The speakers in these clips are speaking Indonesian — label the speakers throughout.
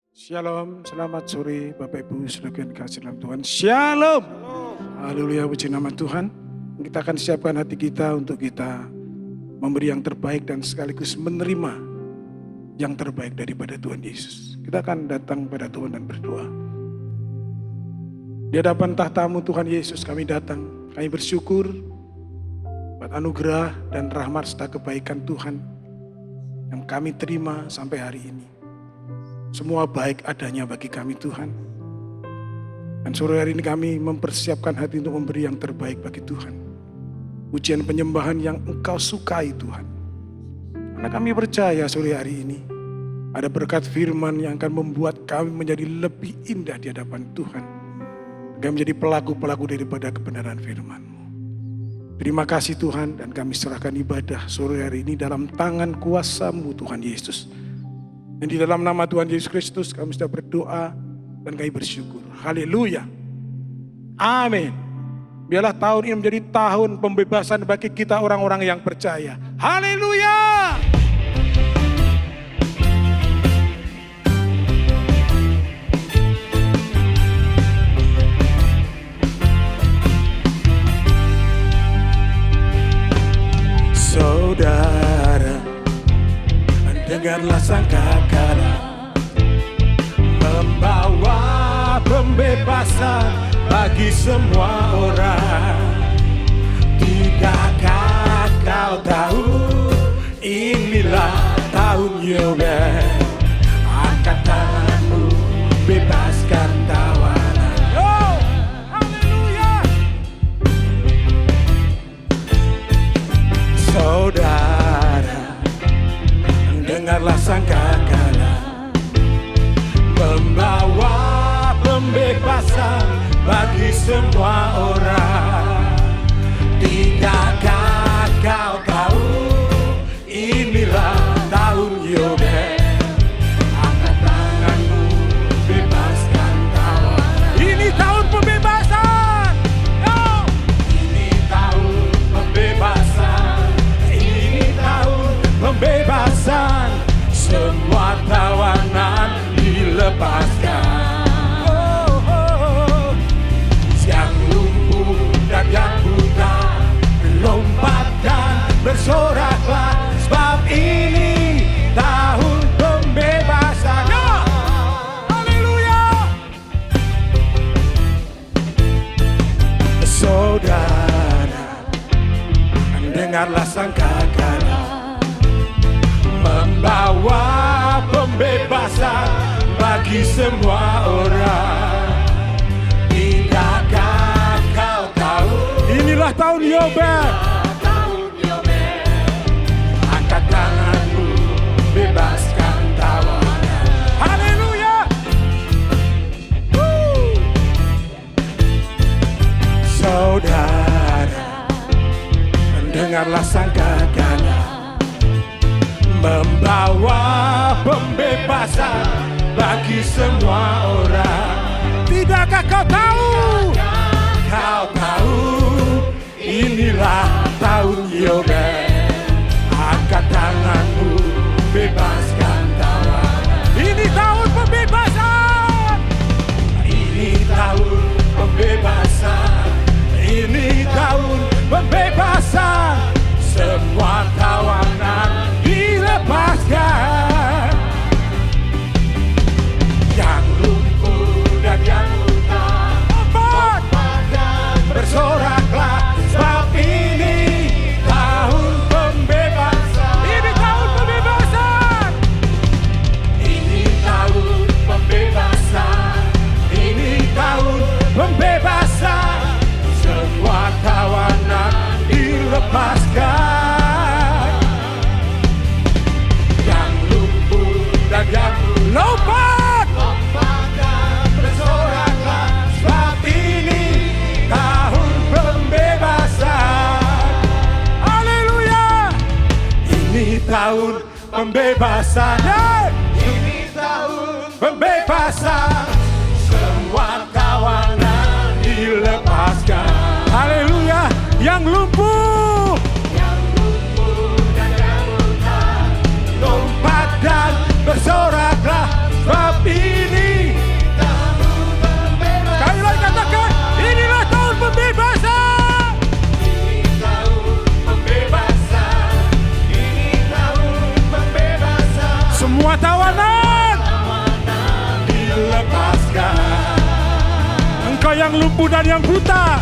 Speaker 1: Shalom, selamat sore Bapak Ibu saudara yang dikasihi dalam Tuhan. Shalom. Haleluya, puji nama Tuhan. Kita akan siapkan hati kita untuk kita memberi yang terbaik dan sekaligus menerima yang terbaik daripada Tuhan Yesus. Kita akan datang pada Tuhan dan berdoa. Di hadapan tahta-Mu Tuhan Yesus kami datang. Kami bersyukur buat anugerah dan rahmat serta kebaikan Tuhan yang kami terima sampai hari ini. Semua baik adanya bagi kami Tuhan. Dan sore hari ini kami mempersiapkan hati untuk memberi yang terbaik bagi Tuhan. Pujian penyembahan yang Engkau sukai Tuhan. Karena kami percaya sore hari ini ada berkat firman yang akan membuat kami menjadi lebih indah di hadapan Tuhan. Kami menjadi pelaku-pelaku daripada kebenaran firman-Mu. Terima kasih Tuhan, dan kami serahkan ibadah sore hari ini dalam tangan kuasa-Mu Tuhan Yesus. Dan di dalam nama Tuhan Yesus Kristus kami sudah berdoa dan kami bersyukur. Haleluya. Amin. Biarlah tahun ini menjadi tahun pembebasan bagi kita orang-orang yang percaya. Haleluya. Saudara, dengarlah sangkakala membawa pembebasan bagi semua orang. Tidakkah kau tahu inilah tahun Yobel? Angkat tanganmu, bebaskan tawanan. Oh, haleluya. Saudara, dengarlah sangkakala membawa pembebasan bagi semua orang. Tidakkah kau tahu inilah tahun Yobel? Angkat tanganmu, bebaskan tawanan. Ini tahun pembebasan. Oh. Ini tahun pembebasan. Ini tahun pembebasan. Semua tawanan dilepaskan. Yang lumpuh dan yang buta, lompat dan bersoraklah, sebab ini tahun pembebasan. Ya! Haleluya! Saudara, dengarlah sangkakala membawa pembebasan bagi semua orang. Tidakkah kau tahu inilah tahun Yobel? Angkat tanganmu, bebaskan tawanan. Haleluya. Saudara, dengarlah sangkakala membawa pembebasan bagi semua orang. Tidakkah kau tahu? Kau tahu inilah tahun Yobel. Angkat tanganmu, bebaskan tawanan. Ini tahun pembebasan. Ini tahun pembebasan. Ini tahun pembebasan. Semua tawanan dilepaskan. Yang lumpuh dan yang buta, lompat dan bersoraklah, sebab ini tahun pembebasan. Ini tahun pembebasan. Ini tahun pembebasan. Ini tahun pembebasan. Semua tawanan dilepaskan. Yang lumpuh dan yang lompat dan bersoraklah, sebab ini tahun pembebasan. Haleluya. Ini tahun pembebasan. Ini tahun pembebasan. Semua tawanan dilepaskan. Haleluya. Yang lumpuh dan yang buta, lompat dan bersoraklah, sebab ini
Speaker 2: lumpuh dan yang buta.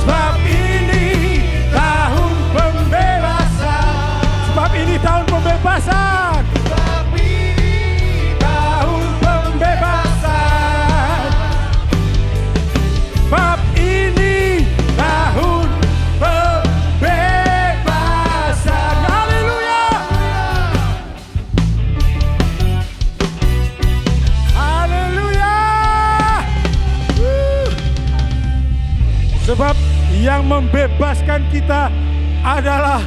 Speaker 2: Sebab ini tahun pembebasan. Sebab ini tahun pembebasan. Sebab ini tahun pembebasan. Sebab ini tahun pembebasan. Haleluya. Haleluya. Sebab yang membebaskan kita adalah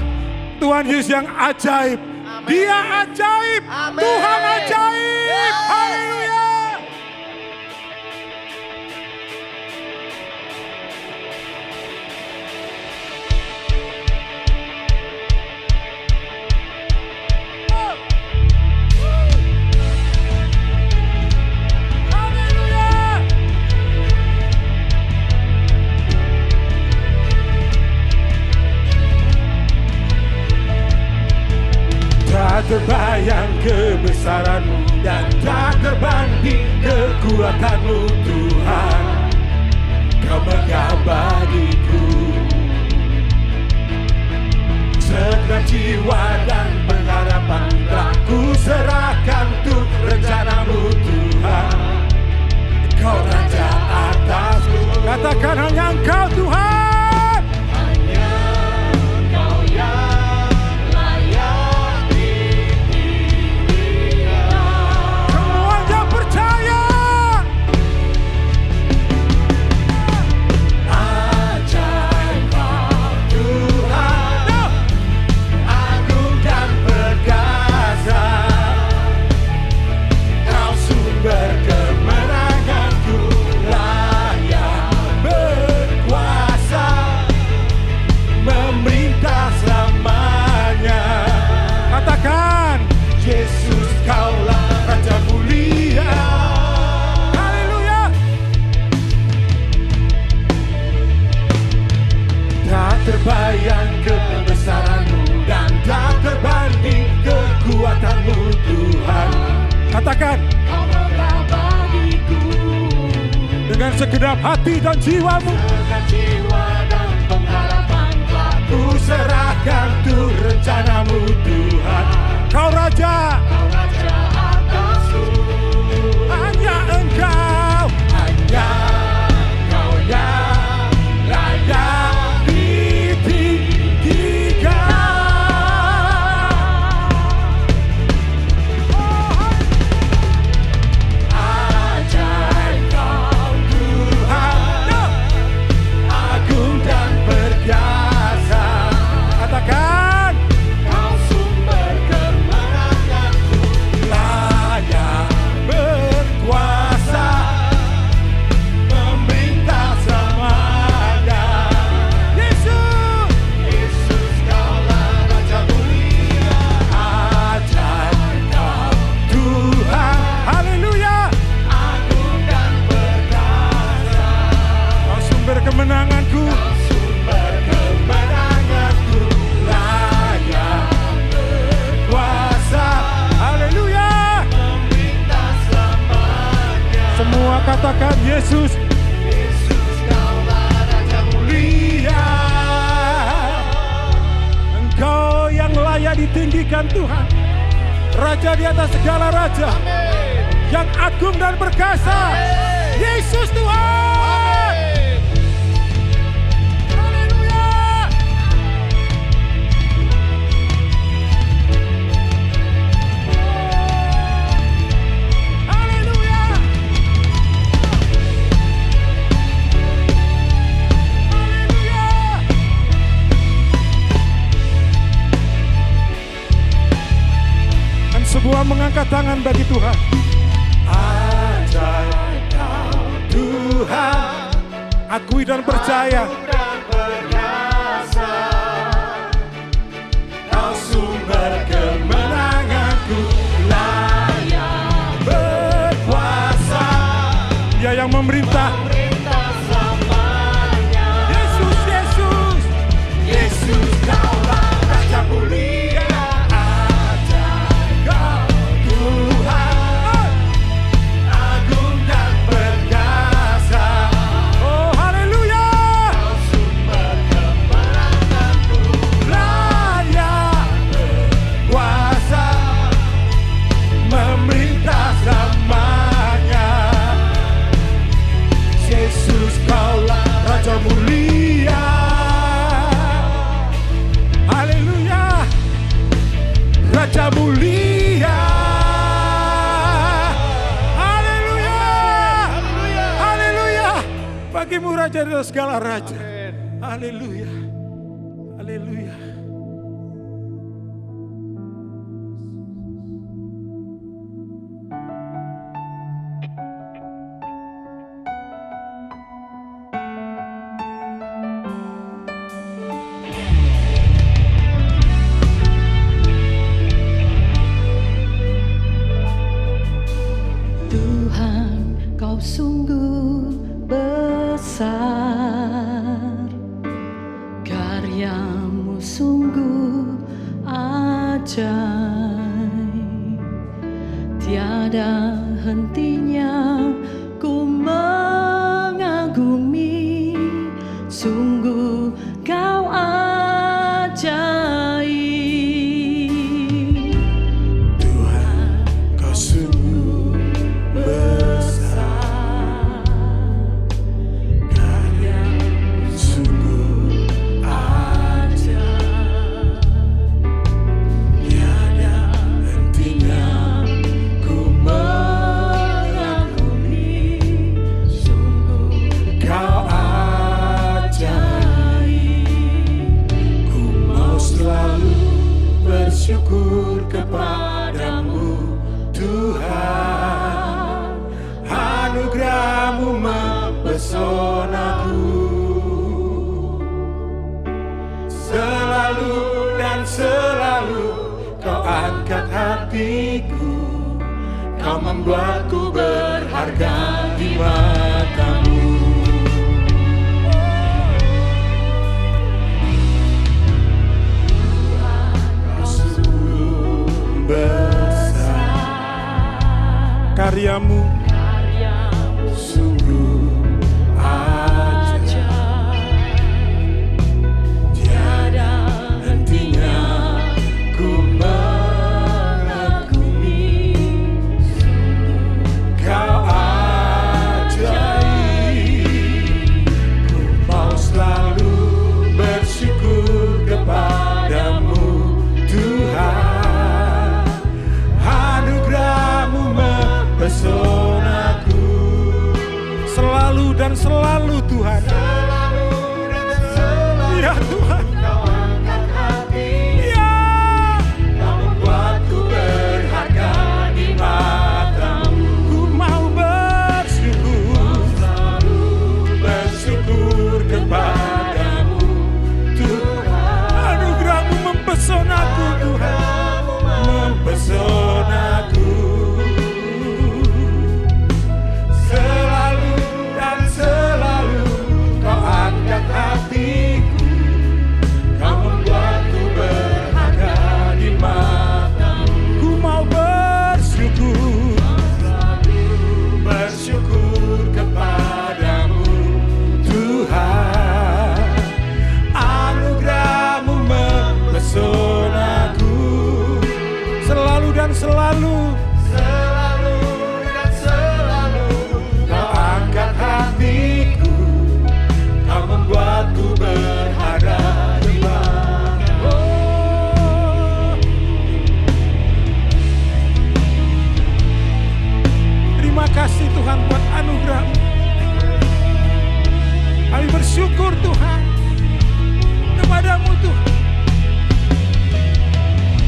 Speaker 2: Tuhan Yesus yang ajaib. Dia ajaib.
Speaker 3: Amin.
Speaker 2: Tuhan ajaib. Haleluya. Haleluya. Tak terbayang kebesaran-Mu dan tak terbanding kekuatan-Mu Tuhan. Kau megah bagiku segenap jiwa dan pengharapan telah ku serahkan untuk rencana-Mu Tuhan. Kau Raja atasku. Katakan hanya Engkau Tuhan. Yesus, Kaulah Raja mulia. Haleluya. Tak terbayang kebesaran-Mu dan tak terbanding kekuatan-Mu Tuhan. Katakan, Kau megah bagiku dengan segenap hati dan jiwa-Mu. Dengan jiwa dan pengharapan telah ku serahkan untuk rencana-Mu Tuhan. Kau Raja, Kau Raja atasku. Hanya Engkau, hanya Engkau yang layak ditinggikan. Ajaib Kau Tuhan, agung dan perkasa. Katakan, kemenanganku, sumber kemenanganku, layak berkuasa. Haleluya. Meminta selamanya. Semua katakan Yesus. Yesus, Kaulah Raja mulia. Engkau yang layak ditinggikan Tuhan. Raja di atas segala raja. Amin. Yang agung dan perkasa. Amin. Yesus Tuhan. Sebuah mengangkat tangan bagi Tuhan. Ajaib Kau Tuhan, akui dan percaya. Kau sumber kemenanganku, layak berkuasa. Dia yang memerintah. Yesus, Yesus, Yesus, Kaulah Raja mulia. Tuhan Raja di atas segala raja. Haleluya. Haleluya.
Speaker 3: Kau sungguh besar, karyamu sungguh ajaib, tiada hentinya ku mengagumi, sungguh kau ajaib.
Speaker 1: Tuhan, kau sungguh besar, karya-Mu sungguh ajaib, tiada hentinya ku mengagumi, sungguh kau ajaib. Ku mau selalu bersyukur kepadamu Tuhan, anugerah-Mu mempesonaku. Selalu dan selalu kau angkat hatiku, kau membuatku berharga di mata-Mu. Kau sungguh besar,
Speaker 2: Karyamu
Speaker 1: sungguh ajaib, tiada hentinya ku mengagumi, kau ajaib. Ku mau selalu bersyukur kepadamu Tuhan, anugerah-Mu mempesonaku.
Speaker 2: selalu dan selalu Tuhan. Ya Tuhan.
Speaker 1: Kau angkat hati,
Speaker 2: Ya.
Speaker 1: kau membuatku berharga di mata-Mu.
Speaker 2: Ku mau bersyukur.
Speaker 1: Selalu bersyukur kepadamu Tuhan,
Speaker 2: Anugerah-Mu mempesonaku Tuhan.
Speaker 1: mempesonaku. Selalu dan selalu kau angkat hatiku, kau membuatku berharga di mata-Mu.
Speaker 2: Ku mau bersyukur.
Speaker 1: Bersyukur kepadamu Tuhan, anugerah-Mu mempesonaku.
Speaker 2: Selalu dan selalu.
Speaker 1: Selalu dan selalu kau angkat hatiku, kau membuatku berharga di mata-Mu.
Speaker 2: Terima kasih Tuhan buat anugerah-Mu. Kami bersyukur Tuhan kepadamu Tuhan.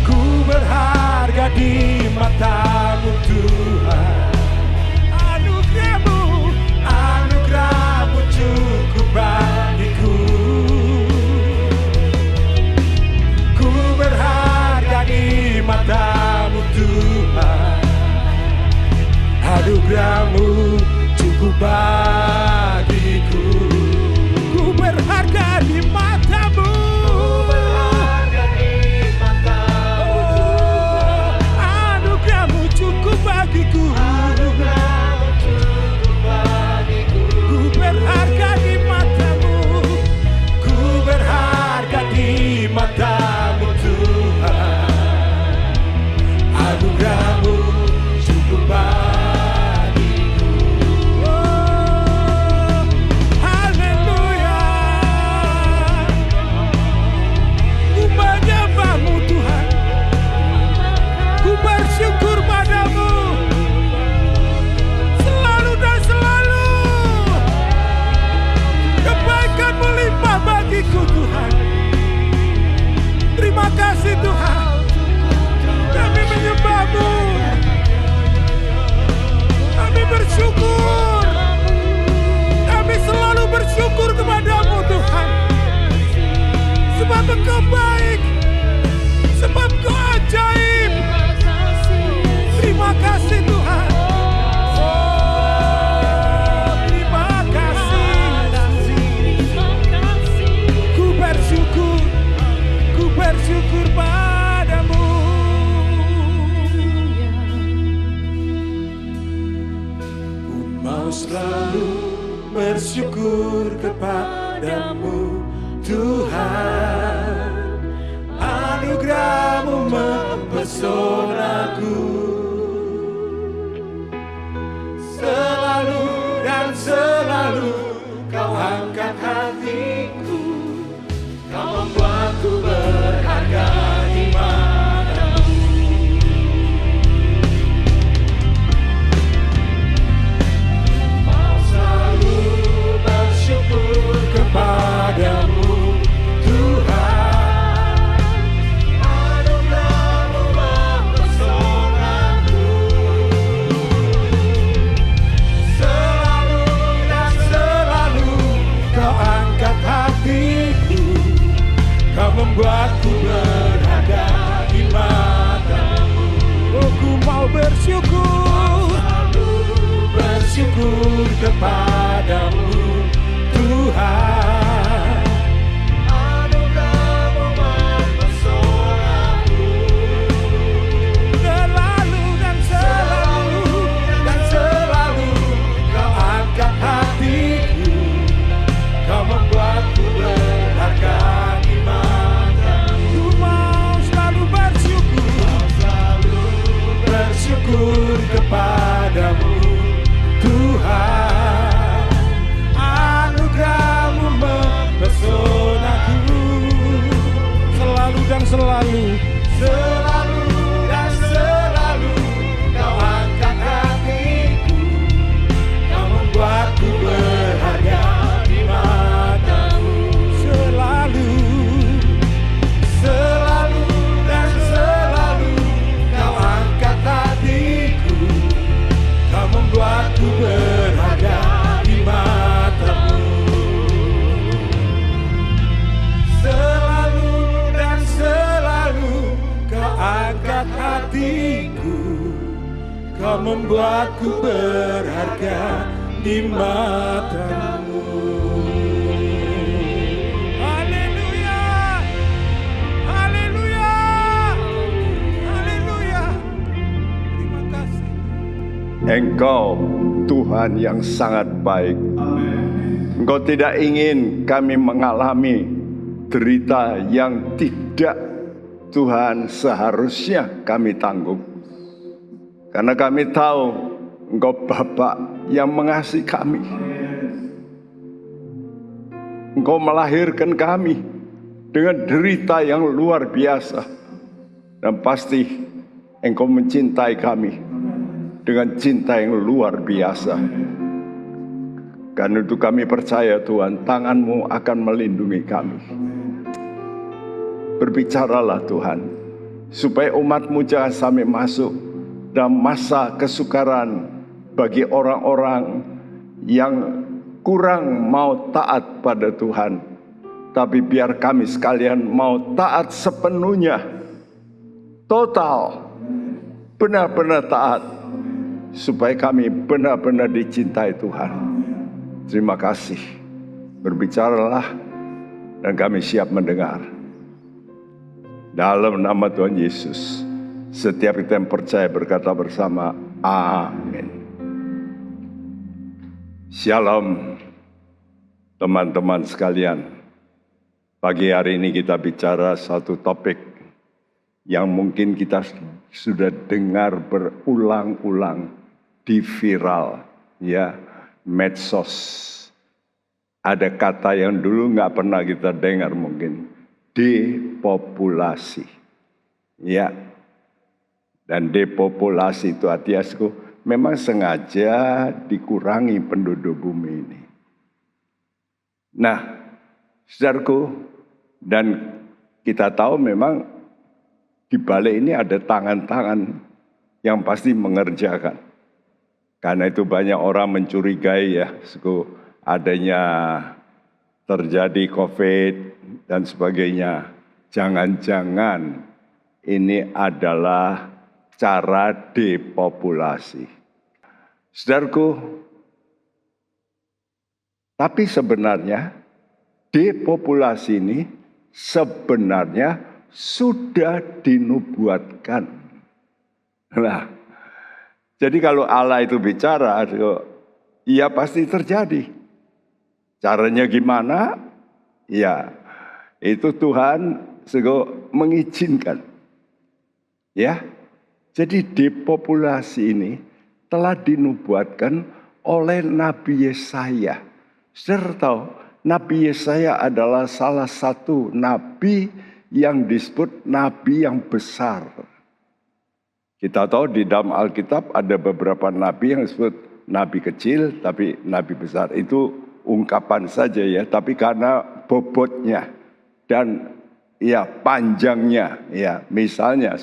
Speaker 1: Ku berharga di mata-Mu Tuhan,
Speaker 2: Anugerah-Mu.
Speaker 1: anugerah-Mu cukup bagiku. Ku berharga di mata-Mu Tuhan, anugerah-Mu cukup bagiku.
Speaker 2: Ku berharga di mata-Mu. Anugerah-Mu cukup bagiku. Ku berharga di mata-Mu.
Speaker 1: Ku berharga di mata-Mu Tuhan, anugerah-Mu cukup bagiku.
Speaker 2: mau selalu bersyukur kepadamu Tuhan. Anugerah-Mu mempesonaku, selalu dan selalu Kau angkat hatiku, Kau membuatku berharga di mata-Mu. Mau selalu bersyukur kepadamu Tuhan. Anugerah-Mu mempesonaku, selalu dan selalu Kau angkat hatiku, Kau membuatku berharga di mata-Mu. Oh, ku mau bersyukur, bersyukur kepadamu Tuhan. Anugerah-Mu mempesonaku, selalu dan selalu Kau angkat hatiku, Kau membuatku berharga di mata-Mu. Ku mau selalu bersyukur kepadamu Tuhan. Anugerah-Mu mempesonaku, selalu dan selalu Kau angkat hatiku, Kau membuatku berharga di mata-Mu. Selalu dan selalu Kau angkat hatiku, Kau membuatku berharga di mata-Mu. Selalu dan selalu Kau angkat hatiku, Kau membuatku berharga di mata-Mu. Haleluya, haleluya, haleluya. Terima kasih.
Speaker 4: Engkau Tuhan yang sangat baik. Engkau tidak ingin kami mengalami derita yang tidak Tuhan seharusnya kami tanggung. Karena kami tahu Engkau Bapa yang mengasihi kami. Engkau melahirkan kami dengan derita yang luar biasa. Dan pasti Engkau mencintai kami dengan cinta yang luar biasa. Karena itu kami percaya Tuhan, tangan-Mu akan melindungi kami. Berbicaralah Tuhan, supaya umat-Mu jangan sampai masuk dalam masa kesukaran bagi orang-orang yang kurang mau taat pada Tuhan. Tapi biar kami sekalian mau taat sepenuhnya, total, benar-benar taat, supaya kami benar-benar dicintai Tuhan. Terima kasih. Berbicaralah dan kami siap mendengar. Dalam nama Tuhan Yesus, setiap kita yang percaya berkata bersama, amin. Shalom teman-teman sekalian. Pagi hari ini kita bicara satu topik yang mungkin kita sudah dengar berulang-ulang di viral, ya, medsos. Ada kata yang dulu nggak pernah kita dengar mungkin, depopulasi, ya. Dan depopulasi itu artinya memang sengaja dikurangi penduduk bumi ini. Nah, saudaraku, dan kita tahu memang di balik ini ada tangan-tangan yang pasti mengerjakan. Karena itu banyak orang mencurigai ya, adanya terjadi COVID dan sebagainya. Jangan-jangan ini adalah cara depopulasi. Saudaraku, tapi sebenarnya depopulasi ini sebenarnya sudah dinubuatkan. Nah, jadi kalau Allah itu bicara, ya pasti terjadi. Caranya gimana? Ya, itu Tuhan mengizinkan. Ya, jadi depopulasi ini telah dinubuatkan oleh Nabi Yesaya. Saudara tahu, Nabi Yesaya adalah salah satu nabi yang disebut nabi yang besar. Kita tahu di dalam Alkitab ada beberapa nabi yang disebut nabi kecil, tapi nabi besar. Itu ungkapan saja ya, tapi karena bobotnya dan ya panjangnya, ya misalnya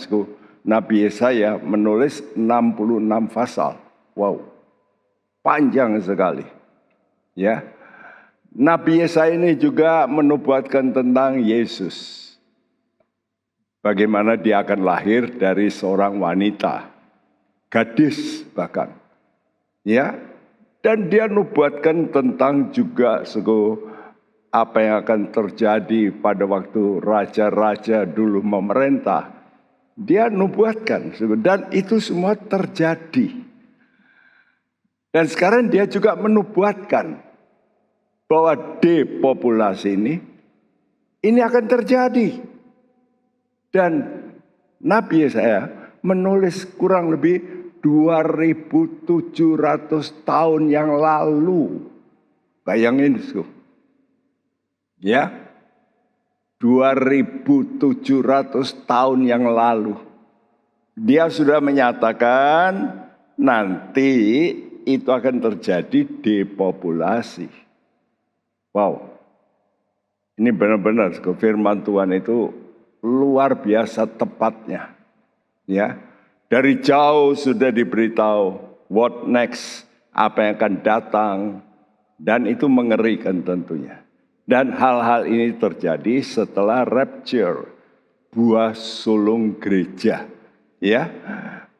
Speaker 4: Nabi Yesaya menulis 66 pasal. Wow, panjang sekali. Ya, Nabi Yesaya ini juga menubuatkan tentang Yesus. Bagaimana dia akan lahir dari seorang wanita, gadis bahkan. Ya, dan dia nubuatkan tentang juga apa yang akan terjadi pada waktu raja-raja dulu memerintah. Dia nubuatkan dan itu semua terjadi. Dan sekarang dia juga menubuatkan bahwa depopulasi ini akan terjadi. Dan Nabi Yesaya menulis kurang lebih 2.700 tahun yang lalu. Bayangin itu. Ya, 2.700 tahun yang lalu. Dia sudah menyatakan nanti itu akan terjadi depopulasi. Wow. Ini benar-benar firman Tuhan itu luar biasa tepatnya. Ya. Dari jauh sudah diberitahu what next, apa yang akan datang, dan itu mengerikan tentunya. Dan hal-hal ini terjadi setelah rapture, buah sulung gereja. Ya,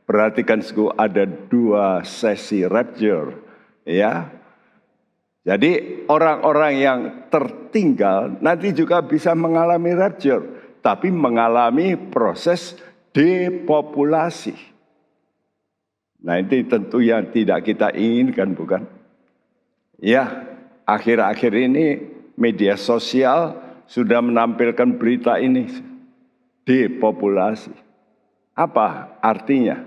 Speaker 4: perhatikan ada 2 sesi rapture. Ya, jadi orang-orang yang tertinggal nanti juga bisa mengalami rapture, tapi mengalami proses depopulasi. Nah, ini tentu yang tidak kita inginkan, bukan? Ya, akhir-akhir ini media sosial sudah menampilkan berita ini. Depopulasi. Apa artinya?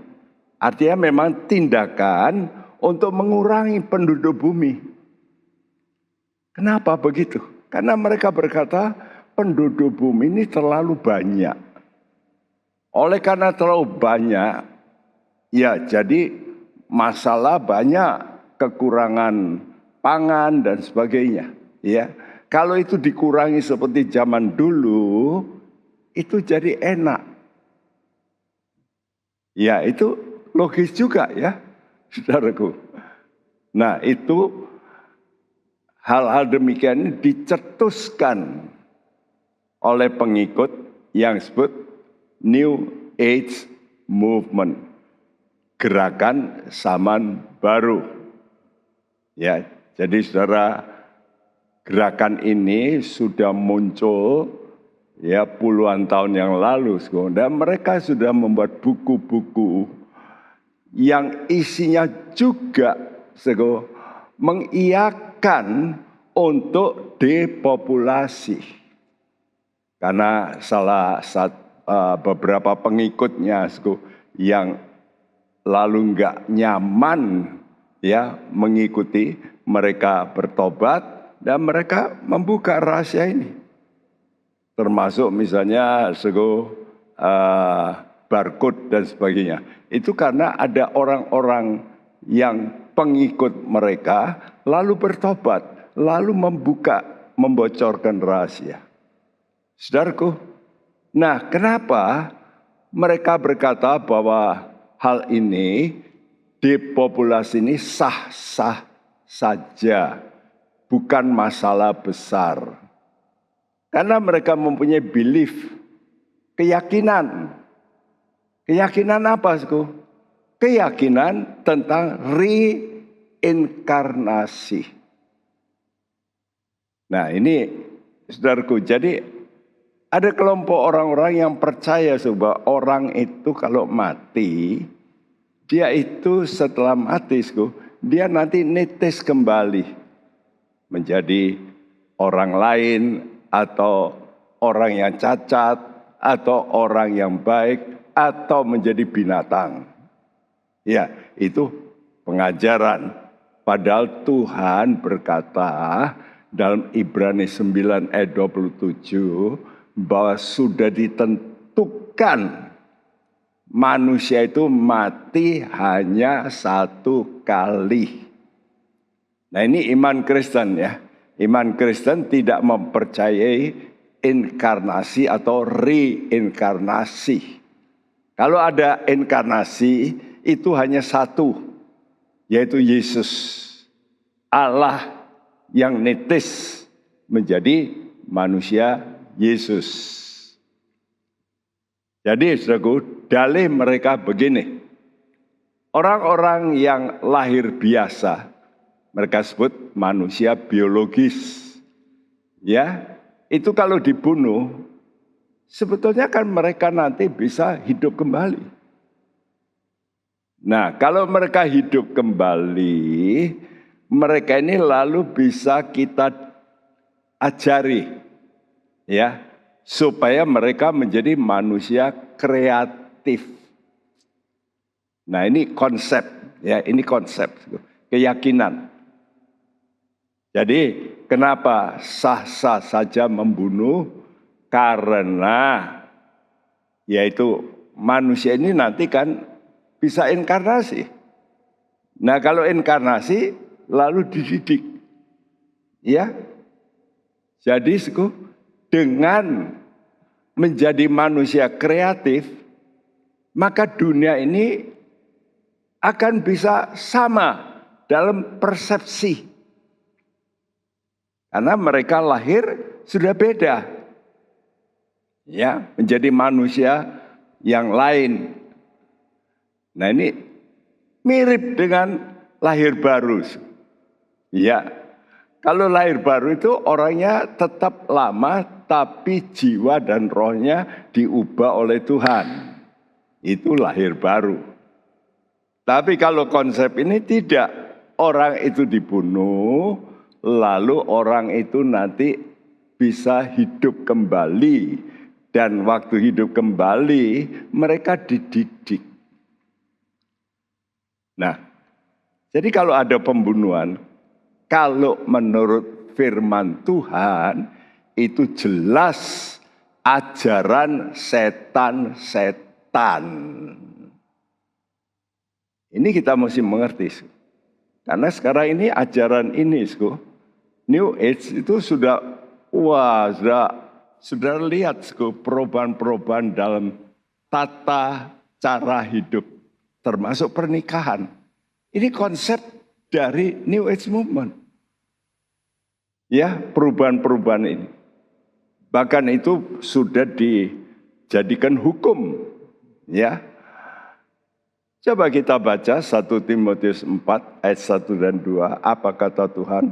Speaker 4: Artinya memang tindakan untuk mengurangi penduduk bumi. Kenapa begitu? Karena mereka berkata penduduk bumi ini terlalu banyak. Oleh karena terlalu banyak, ya jadi masalah banyak, kekurangan pangan dan sebagainya. Ya, kalau itu dikurangi seperti zaman dulu, itu jadi enak. Ya, itu logis juga ya, saudaraku. Nah, itu hal-hal demikian ini dicetuskan oleh pengikut yang disebut New Age Movement, gerakan zaman baru. Ya, jadi saudara, gerakan ini sudah muncul ya puluhan tahun yang lalu, dan mereka sudah membuat buku-buku yang isinya juga mengiyakan untuk depopulasi. Karena beberapa pengikutnya yang lalu nggak nyaman ya mengikuti, mereka bertobat dan mereka membuka rahasia ini. Termasuk misalnya barcode dan sebagainya. Itu karena ada orang-orang yang pengikut mereka lalu bertobat, lalu membocorkan rahasia. Saudaraku, nah kenapa mereka berkata bahwa hal ini, depopulasi ini sah-sah saja, bukan masalah besar. Karena mereka mempunyai belief, keyakinan. Keyakinan apa, keyakinan tentang reinkarnasi. Nah ini, saudaraku, jadi ada kelompok orang-orang yang percaya bahwa orang itu kalau mati, dia itu setelah mati, dia nanti netes kembali menjadi orang lain atau orang yang cacat atau orang yang baik atau menjadi binatang. Ya, itu pengajaran. Padahal Tuhan berkata dalam Ibrani 9 ayat 27 bahwa sudah ditentukan manusia itu mati hanya satu kali. Nah, ini iman Kristen ya. Iman Kristen tidak mempercayai inkarnasi atau reinkarnasi. Kalau ada inkarnasi itu hanya satu, yaitu Yesus. Allah yang netes menjadi manusia Yesus. Jadi saudaraku, dalih mereka begini. Orang-orang yang lahir biasa, mereka sebut manusia biologis. Ya, itu kalau dibunuh, sebetulnya kan mereka nanti bisa hidup kembali. Nah, kalau mereka hidup kembali, mereka ini lalu bisa kita ajari, ya, supaya mereka menjadi manusia kreatif. Nah, ini konsep, ya, ini konsep, keyakinan. Jadi, kenapa sah-sah saja membunuh? Karena, yaitu manusia ini nanti kan bisa inkarnasi. Nah, kalau inkarnasi lalu dididik, ya. Jadi, dengan menjadi manusia kreatif, maka dunia ini akan bisa sama dalam persepsi. Karena mereka lahir sudah beda. Ya, menjadi manusia yang lain. Nah, ini mirip dengan lahir baru. Ya, kalau lahir baru itu orangnya tetap lama, tapi jiwa dan rohnya diubah oleh Tuhan. Itu lahir baru. Tapi kalau konsep ini tidak, orang itu dibunuh, lalu orang itu nanti bisa hidup kembali. Dan waktu hidup kembali, mereka dididik. Nah, jadi kalau ada pembunuhan, kalau menurut firman Tuhan, itu jelas ajaran setan-setan. Ini kita mesti mengerti. Karena sekarang ini ajaran ini, New Age itu sudah lihat perubahan-perubahan dalam tata cara hidup, termasuk pernikahan. Ini konsep dari New Age Movement. Ya, perubahan-perubahan ini. Bahkan itu sudah dijadikan hukum. Ya. Coba kita baca 1 Timotius 4 ayat 1 dan 2. Apa kata Tuhan?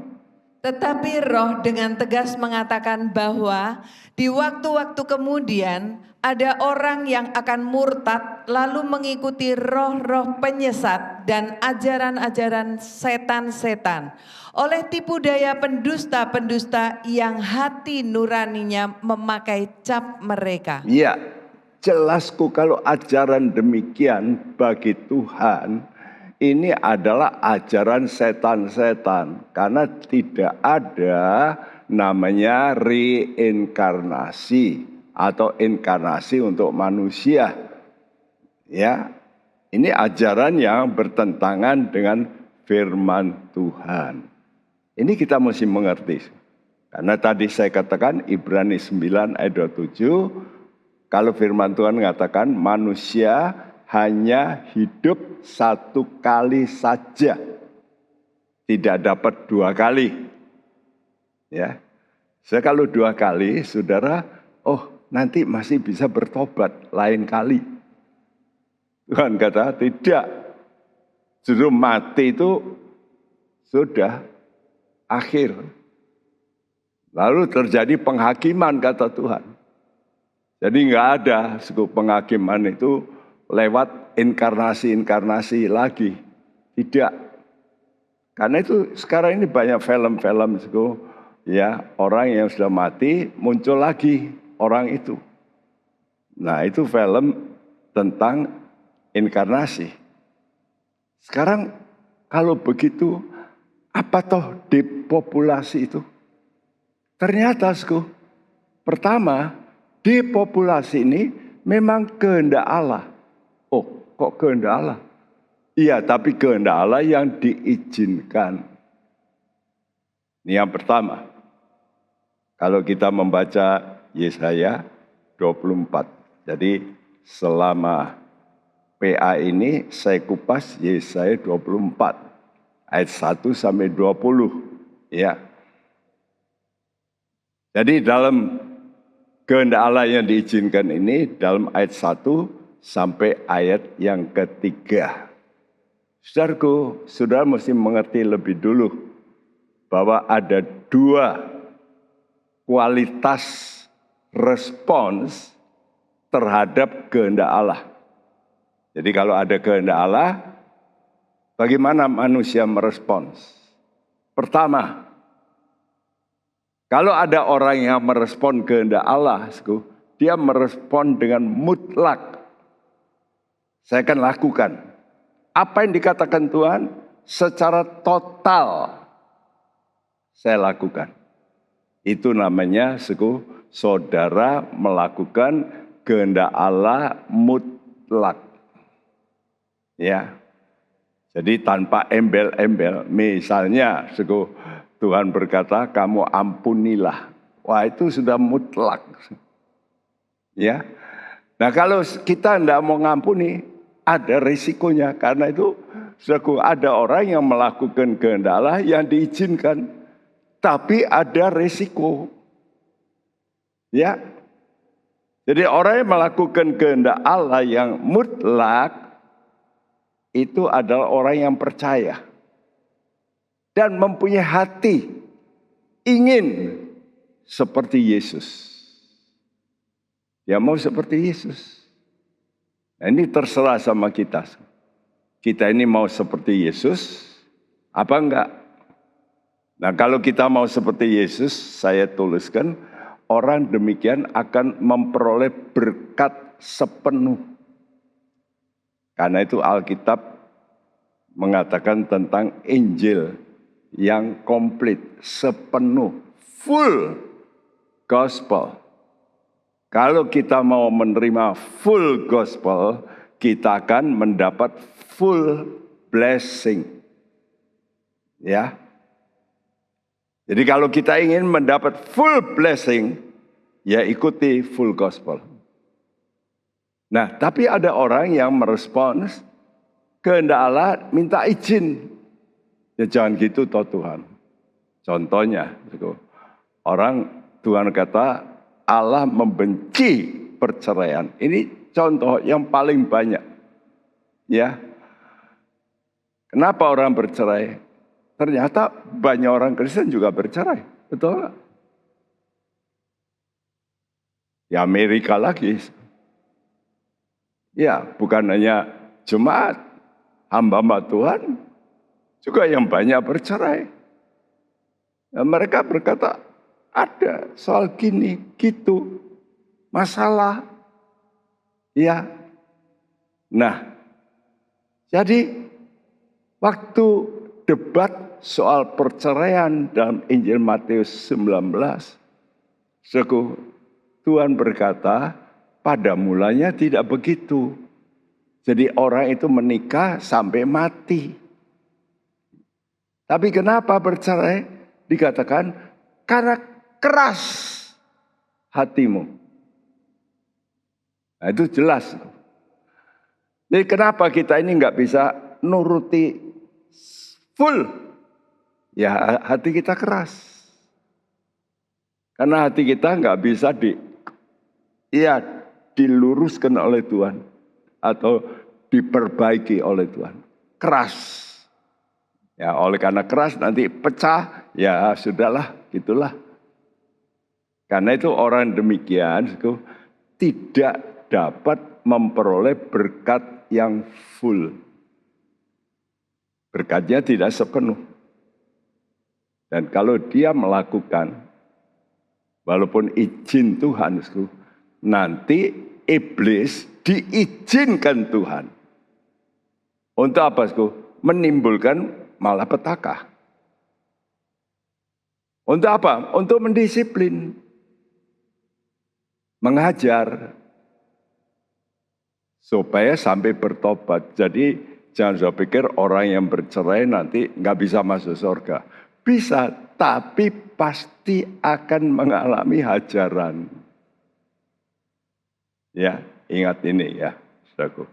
Speaker 5: Tetapi Roh dengan tegas mengatakan bahwa di waktu-waktu kemudian ada orang yang akan murtad lalu mengikuti roh-roh penyesat dan ajaran-ajaran setan-setan oleh tipu daya pendusta-pendusta yang hati nuraninya memakai cap mereka.
Speaker 4: Ya, jelasku kalau ajaran demikian bagi Tuhan, ini adalah ajaran setan-setan. Karena tidak ada namanya reinkarnasi atau inkarnasi untuk manusia. Ya, ini ajaran yang bertentangan dengan firman Tuhan. Ini kita mesti mengerti. Karena tadi saya katakan Ibrani 9 ayat 27, kalau firman Tuhan mengatakan manusia hanya hidup satu kali saja, tidak dapat dua kali. Ya, saya kalau dua kali, saudara, nanti masih bisa bertobat lain kali. Tuhan kata tidak, justru mati itu sudah akhir. Lalu terjadi penghakiman kata Tuhan. Jadi nggak ada penghakiman itu lewat inkarnasi-inkarnasi lagi. Tidak. Karena itu sekarang ini banyak film-film ya, orang yang sudah mati muncul lagi orang itu. Nah, itu film tentang inkarnasi. Sekarang kalau begitu, apa toh depopulasi itu? Ternyata, pertama, depopulasi ini memang kehendak Allah. Oh, kok kehendak Allah? Iya, tapi kehendak Allah yang diizinkan. Ini yang pertama. Kalau kita membaca Yesaya 24. Jadi selama PA ini saya kupas Yesaya 24. Ayat 1 sampai 20. Ya. Jadi dalam kehendak Allah yang diizinkan ini dalam ayat 1 sampai ayat yang ketiga. Saudaraku, saudara mesti mengerti lebih dulu bahwa ada dua kualitas respons terhadap kehendak Allah. Jadi kalau ada kehendak Allah, bagaimana manusia merespons? Pertama, kalau ada orang yang merespon kehendak Allah, dia merespon dengan mutlak. Saya akan lakukan. Apa yang dikatakan Tuhan secara total saya lakukan. Itu namanya saudara melakukan kehendak Allah mutlak. Ya. Jadi tanpa embel-embel. Misalnya Tuhan berkata kamu ampunilah. Wah, itu sudah mutlak. Ya. Nah, kalau kita tidak mau ngampuni, ada risikonya. Karena itu ada orang yang melakukan kehendak Allah yang diizinkan, tapi ada risiko. Ya. Jadi orang yang melakukan kehendak Allah yang mutlak itu adalah orang yang percaya dan mempunyai hati ingin seperti Yesus. Dia mau seperti Yesus. Nah, ini terserah sama kita. Kita ini mau seperti Yesus apa enggak? Nah, kalau kita mau seperti Yesus, saya tuliskan, orang demikian akan memperoleh berkat sepenuh. Karena itu Alkitab mengatakan tentang Injil yang komplit, sepenuh, full gospel. Kalau kita mau menerima full gospel, kita akan mendapat full blessing. Ya. Jadi kalau kita ingin mendapat full blessing, ya ikuti full gospel. Nah, tapi ada orang yang merespons kehendak Allah minta izin. Ya jangan gitu toh Tuhan. Contohnya, orang Tuhan kata Allah membenci perceraian. Ini contoh yang paling banyak. Ya. Kenapa orang bercerai? Ternyata banyak orang Kristen juga bercerai. Betul nggak? Ya Amerika lagi. Ya bukan hanya jemaat, hamba-hamba Tuhan juga yang banyak bercerai. Nah, mereka berkata, ada soal gini, gitu, masalah. Ya. Nah, jadi waktu debat soal perceraian dalam Injil Matius 19, Tuhan berkata, pada mulanya tidak begitu. Jadi orang itu menikah sampai mati. Tapi kenapa bercerai? Dikatakan, karena keras hatimu. Nah itu jelas. Jadi kenapa kita ini nggak bisa nuruti full? Ya hati kita keras. Karena hati kita nggak bisa diluruskan oleh Tuhan. Atau diperbaiki oleh Tuhan. Keras. Ya oleh karena keras nanti pecah. Ya sudahlah gitulah. Karena itu orang demikian tidak dapat memperoleh berkat yang full. Berkatnya tidak sepenuh. Dan kalau dia melakukan, walaupun izin Tuhan, nanti iblis diizinkan Tuhan. Untuk apa? Menimbulkan malapetaka. Untuk apa? Untuk mendisiplin. Mengajar. Supaya sampai bertobat. Jadi jangan saya pikir orang yang bercerai nanti nggak bisa masuk surga. Bisa, tapi pasti akan mengalami hajaran. Ya, ingat ini ya, saudaraku.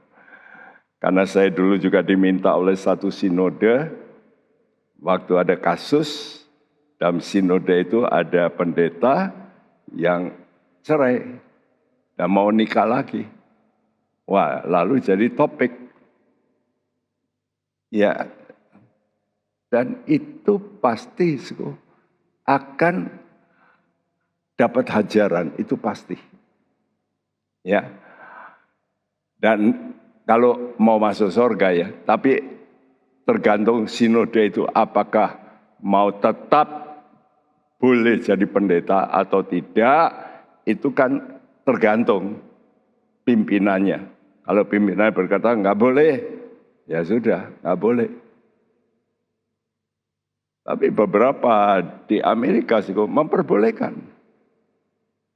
Speaker 4: Karena saya dulu juga diminta oleh satu sinode, waktu ada kasus, dalam sinode itu ada pendeta yang cerai dan mau nikah lagi. Wah, lalu jadi topik. Ya, dan itu pasti akan dapat hajaran, itu pasti. Ya, dan kalau mau masuk surga ya, tapi tergantung sinode itu apakah mau tetap boleh jadi pendeta atau tidak, itu kan tergantung pimpinannya. Kalau pimpinannya berkata nggak boleh, ya sudah, nggak boleh. Tapi beberapa di Amerika sih memperbolehkan.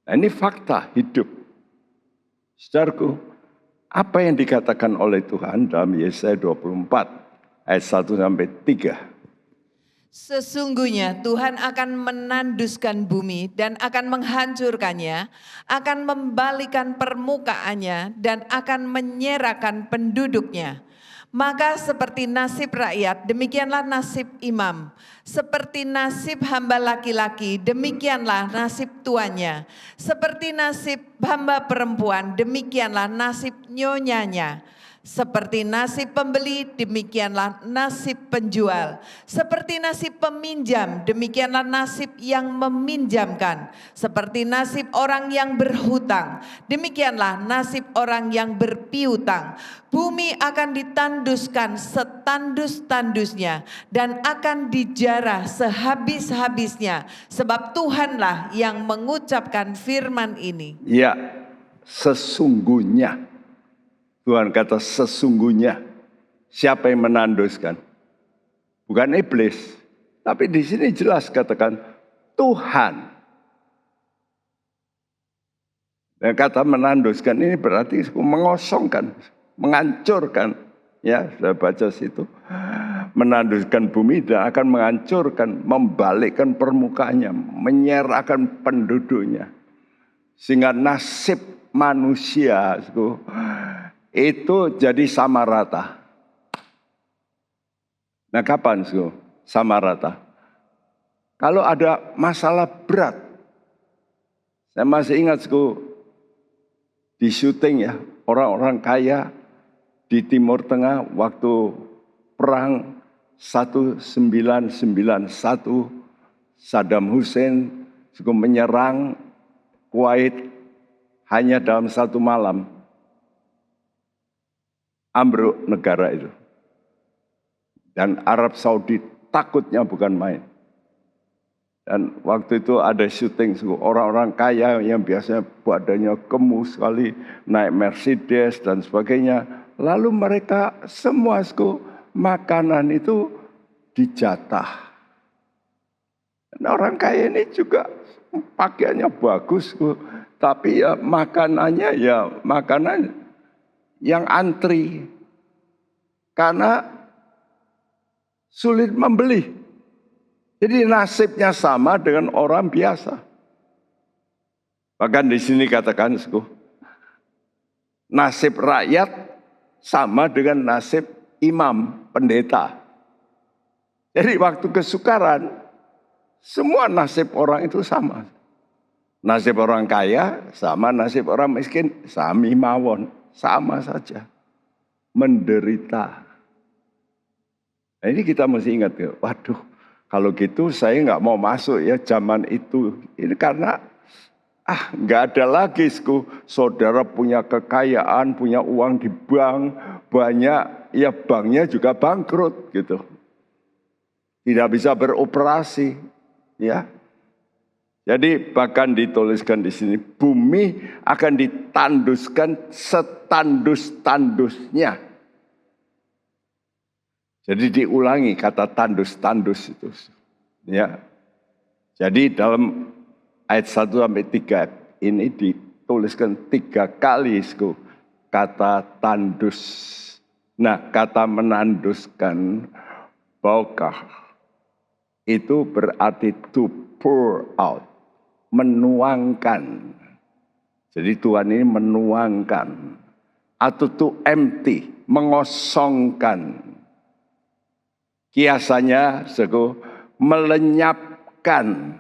Speaker 4: Nah, ini fakta hidup. Saudaraku, apa yang dikatakan oleh Tuhan dalam Yesaya 24 ayat 1-3.
Speaker 5: Sesungguhnya Tuhan akan menanduskan bumi dan akan menghancurkannya, akan membalikan permukaannya dan akan menyerahkan penduduknya. Maka seperti nasib rakyat, demikianlah nasib imam. Seperti nasib hamba laki-laki, demikianlah nasib tuannya. Seperti nasib hamba perempuan, demikianlah nasib nyonyanya. Seperti nasib pembeli, demikianlah nasib penjual. Seperti nasib peminjam, demikianlah nasib yang meminjamkan. Seperti nasib orang yang berhutang, demikianlah nasib orang yang berpiutang. Bumi akan ditanduskan setandus-tandusnya dan akan dijarah sehabis-habisnya. Sebab Tuhanlah yang mengucapkan firman ini.
Speaker 4: Ya, sesungguhnya. Tuhan kata sesungguhnya. Siapa yang menanduskan? Bukan iblis. Tapi di sini jelas katakan Tuhan. Dan kata menanduskan ini berarti mengosongkan, menghancurkan. Ya, sudah baca situ. Menanduskan bumi dan akan menghancurkan, membalikkan permukaannya, menyerahkan penduduknya. Sehingga nasib manusia itu jadi sama rata. Nah, kapan sama rata? Kalau ada masalah berat. Saya masih ingat di syuting ya, orang-orang kaya di Timur Tengah waktu perang 1991, Saddam Hussein menyerang Kuwait hanya dalam satu malam. Ambruk negara itu. Dan Arab Saudi takutnya bukan main. Dan waktu itu ada syuting orang-orang kaya yang biasanya badannya gemuk sekali, naik Mercedes dan sebagainya. Lalu mereka semua makanan itu dijatah. Dan orang kaya ini juga pakaiannya bagus, tapi ya makanannya ya makanan yang antri. Karena sulit membeli. Jadi nasibnya sama dengan orang biasa. Bahkan di sini katakan, nasib rakyat sama dengan nasib imam, pendeta. Jadi waktu kesukaran, semua nasib orang itu sama. Nasib orang kaya sama nasib orang miskin, sami mawon, sama saja. Menderita. Nah, ini kita mesti ingat ya, waduh, kalau gitu saya nggak mau masuk ya zaman itu. Ini karena nggak ada lagi saudara punya kekayaan, punya uang di bank banyak, ya banknya juga bangkrut gitu. tidak bisa beroperasi, ya. Jadi bahkan dituliskan di sini, bumi akan ditanduskan setandus-tandusnya. Jadi diulangi kata tandus-tandus itu, ya. Jadi dalam ayat 1 sampai 3 ini dituliskan 3 kali kata tandus. Nah, kata menanduskan, baukah, itu berarti to pour out, menuangkan. Jadi Tuhan ini menuangkan. Atau to empty, mengosongkan. Kiasannya melenyapkan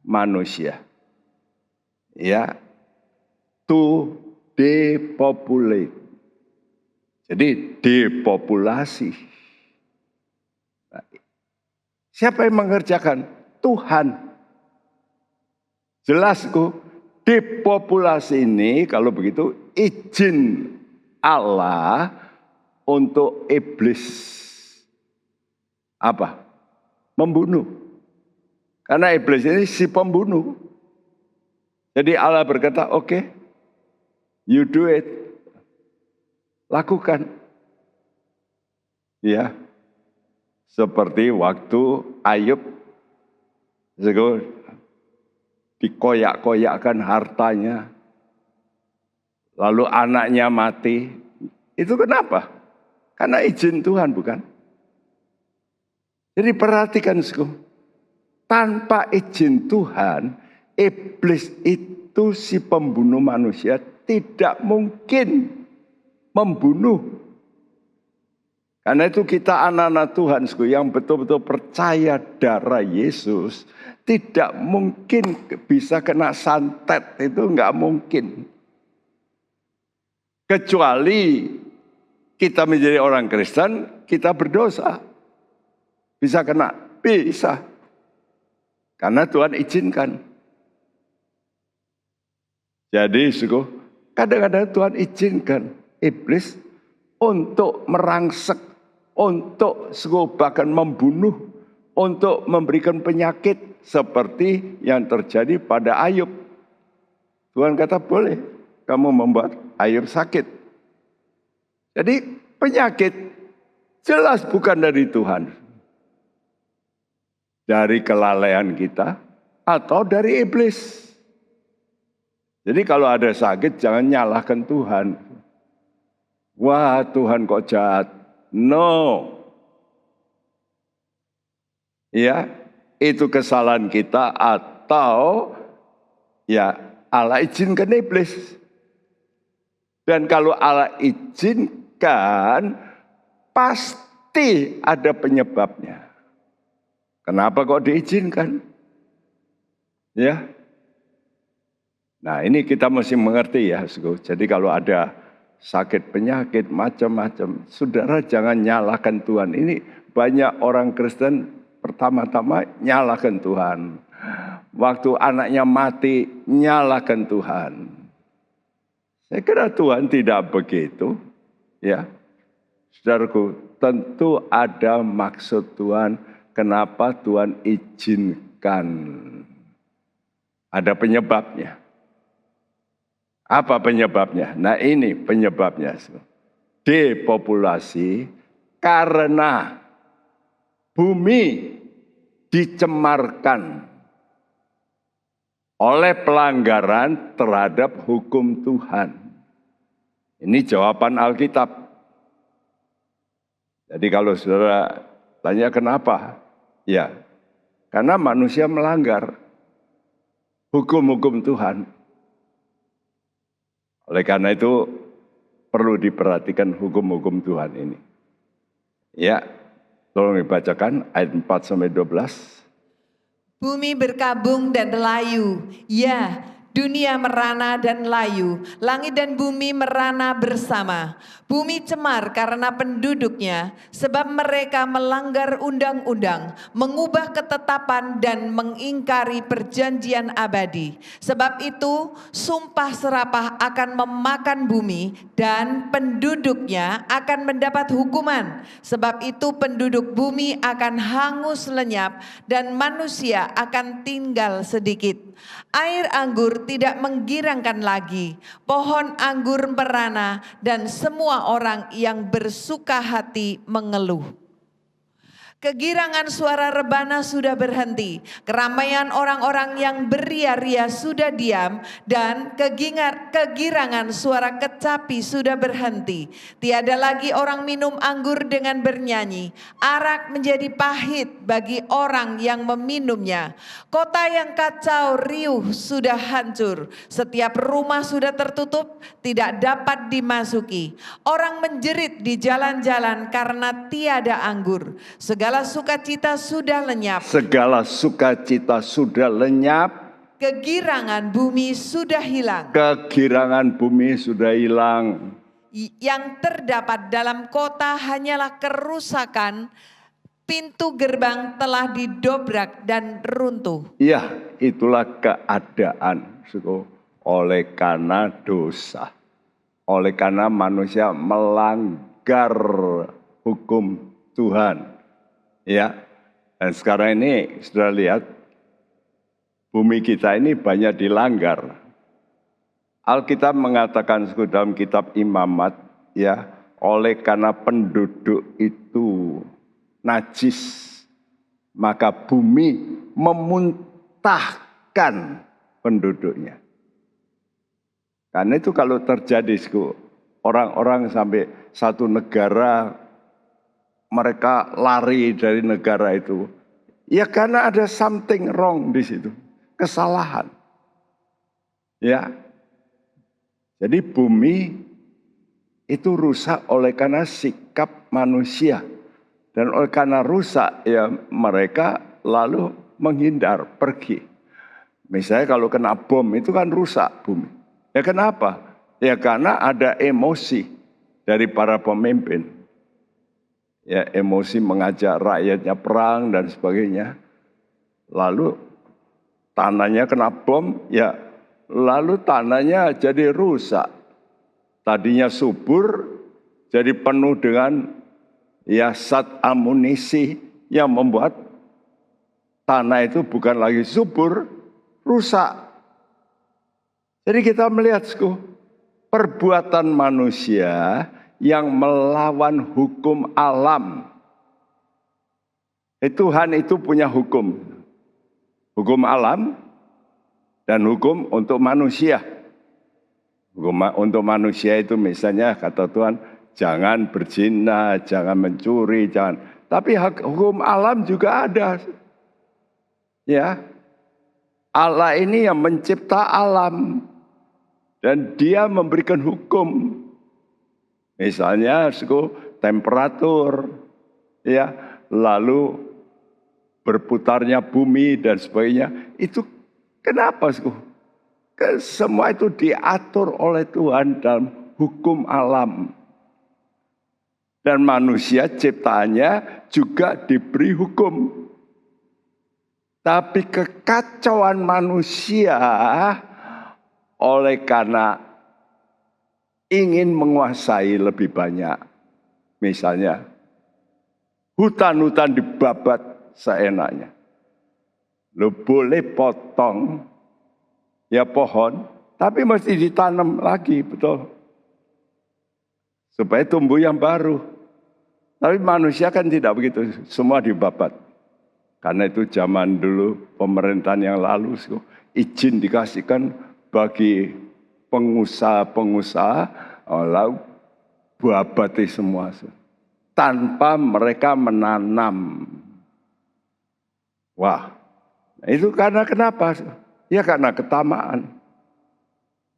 Speaker 4: manusia. Ya, to depopulate. Jadi depopulasi. Nah, siapa yang mengerjakan? Tuhan. Jelas depopulasi ini kalau begitu izin Allah untuk iblis. Apa? Membunuh. Karena iblis ini si pembunuh. Jadi Allah berkata, oke, you do it. Lakukan. Ya. Seperti waktu Ayub dikoyak-koyakkan hartanya. Lalu anaknya mati. Itu kenapa? Karena izin Tuhan, bukan? Jadi perhatikan, tanpa izin Tuhan, iblis itu si pembunuh manusia tidak mungkin membunuh. Karena itu kita anak-anak Tuhan yang betul-betul percaya darah Yesus, tidak mungkin bisa kena santet, itu enggak mungkin. Kecuali kita menjadi orang Kristen, kita berdosa. Bisa kena? Bisa. Karena Tuhan izinkan. Jadi kadang-kadang Tuhan izinkan iblis untuk merangsek, untuk bahkan membunuh, untuk memberikan penyakit seperti yang terjadi pada Ayub. Tuhan kata boleh kamu membuat Ayub sakit. Jadi penyakit jelas bukan dari Tuhan. Dari kelalaian kita atau dari iblis. Jadi kalau ada sakit jangan nyalahkan Tuhan. Wah, Tuhan kok jahat. No. Ya, itu kesalahan kita atau ya Allah izinkan iblis. Dan kalau Allah izinkan pasti ada penyebabnya. Kenapa kok diizinkan? Ya. Nah, ini kita mesti mengerti ya, Jadi kalau ada sakit penyakit macam-macam, saudara jangan nyalahkan Tuhan. Ini banyak orang Kristen pertama-tama nyalahkan Tuhan. Waktu anaknya mati nyalahkan Tuhan. Saya kira Tuhan tidak begitu, ya. Saudaraku, tentu ada maksud Tuhan. Kenapa Tuhan izinkan? Ada penyebabnya. Apa penyebabnya? Nah, ini penyebabnya. Depopulasi karena bumi dicemarkan oleh pelanggaran terhadap hukum Tuhan. Ini jawaban Alkitab. Jadi kalau saudara tanya kenapa? Ya, karena manusia melanggar hukum-hukum Tuhan. Oleh karena itu perlu diperhatikan hukum-hukum Tuhan ini. Ya, tolong dibacakan ayat 4-12.
Speaker 5: Bumi berkabung dan layu, ya, Dunia merana dan layu, langit dan bumi merana bersama. Bumi cemar karena penduduknya, sebab mereka melanggar undang-undang, mengubah ketetapan dan mengingkari perjanjian abadi. Sebab itu, sumpah serapah akan memakan bumi dan penduduknya akan mendapat hukuman. Sebab itu penduduk bumi akan hangus lenyap dan manusia akan tinggal sedikit. Air anggur tidak menggirangkan lagi, pohon anggur merana dan semua orang yang bersuka hati mengeluh. Kegirangan suara rebana sudah berhenti, keramaian orang-orang yang beria-ria sudah diam, dan kegirangan suara kecapi sudah berhenti. Tiada lagi orang minum anggur dengan bernyanyi, arak menjadi pahit bagi orang yang meminumnya. Kota yang kacau riuh sudah hancur, setiap rumah sudah tertutup, tidak dapat dimasuki. Orang menjerit di jalan-jalan karena tiada anggur. Segala sukacita sudah lenyap.
Speaker 4: Segala sukacita sudah lenyap.
Speaker 5: Kegirangan bumi sudah hilang.
Speaker 4: Kegirangan bumi sudah hilang.
Speaker 5: Yang terdapat dalam kota hanyalah kerusakan. Pintu gerbang telah didobrak dan runtuh.
Speaker 4: Ya, itulah keadaan, suku, oleh karena dosa. Oleh karena manusia melanggar hukum Tuhan. Ya, dan sekarang ini sudah lihat bumi kita ini banyak dilanggar. Alkitab mengatakan dalam kitab Imamat, ya, oleh karena penduduk itu najis, maka bumi memuntahkan penduduknya. Karena itu kalau terjadi, orang-orang sampai satu negara mereka lari dari negara itu, ya karena ada something wrong di situ, kesalahan. Ya, jadi bumi itu rusak oleh karena sikap manusia, dan oleh karena rusak ya mereka lalu menghindar, pergi. Misalnya kalau kena bom itu kan rusak bumi. Ya kenapa? Ya karena ada emosi dari para pemimpin. Ya, emosi mengajak rakyatnya perang dan sebagainya. Lalu tanahnya kena bom, ya lalu tanahnya jadi rusak. Tadinya subur, jadi penuh dengan ya zat amunisi yang membuat tanah itu bukan lagi subur, rusak. Jadi kita melihat perbuatan manusia yang melawan hukum alam. Tuhan itu punya hukum. Hukum alam dan hukum untuk manusia. Hukum untuk manusia itu misalnya kata Tuhan, jangan berzina, jangan mencuri, jangan. Tapi hukum alam juga ada. Ya. Allah ini yang mencipta alam dan Dia memberikan hukum. Misalnya temperatur, ya, lalu berputarnya bumi dan sebagainya. Itu kenapa? Semua itu diatur oleh Tuhan dalam hukum alam. Dan manusia ciptaannya juga diberi hukum. Tapi kekacauan manusia oleh karena ingin menguasai lebih banyak. Misalnya, hutan-hutan dibabat seenaknya. Lo boleh potong ya pohon, tapi mesti ditanam lagi, betul. Supaya tumbuh yang baru. Tapi manusia kan tidak begitu, semua dibabat. Karena itu zaman dulu pemerintahan yang lalu, izin dikasihkan bagi pengusaha-pengusaha, lalu babati semua tanpa mereka menanam. Wah, itu karena kenapa? Ya karena ketamaan.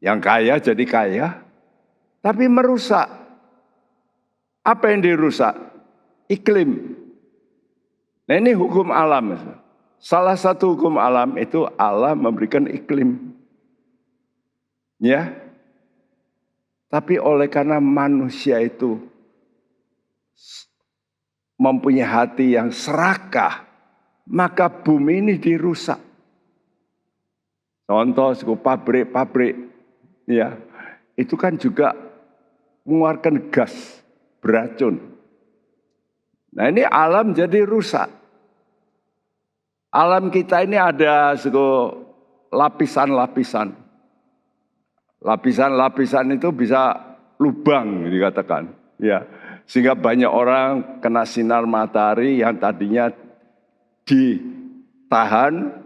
Speaker 4: Yang kaya jadi kaya, tapi merusak. Apa yang dirusak? Iklim. Nah ini hukum alam. Salah satu hukum alam itu Allah memberikan iklim. Ya. Tapi oleh karena manusia itu mempunyai hati yang serakah, maka bumi ini dirusak. Contoh pabrik-pabrik, ya, itu kan juga mengeluarkan gas beracun. Nah ini alam jadi rusak. Alam kita ini ada lapisan-lapisan. Lapisan-lapisan itu bisa lubang dikatakan, ya, sehingga banyak orang kena sinar matahari yang tadinya ditahan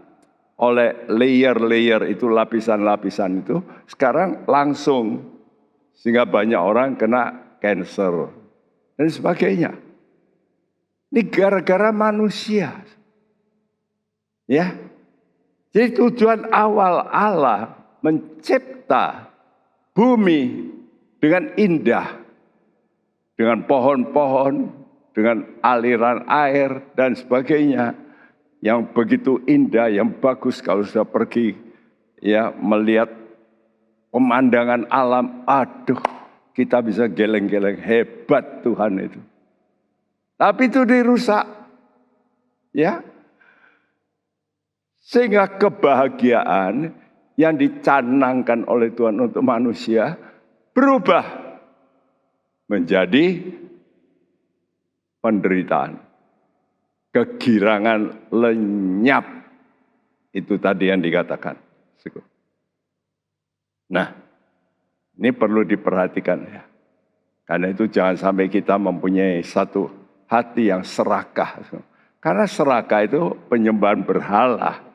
Speaker 4: oleh layer-layer itu, lapisan-lapisan itu, sekarang langsung, sehingga banyak orang kena cancer dan sebagainya. Ini gara-gara manusia, ya. Jadi tujuan awal Allah mencipta bumi dengan indah, dengan pohon-pohon, dengan aliran air dan sebagainya yang begitu indah, yang bagus. Kalau sudah pergi ya melihat pemandangan alam, aduh, kita bisa geleng-geleng, hebat Tuhan itu. Tapi itu dirusak, ya, sehingga kebahagiaan yang dicanangkan oleh Tuhan untuk manusia berubah menjadi penderitaan, kegirangan lenyap. Itu tadi yang dikatakan. Nah, ini perlu diperhatikan ya. Karena itu jangan sampai kita mempunyai satu hati yang serakah. Karena serakah itu penyembahan berhala.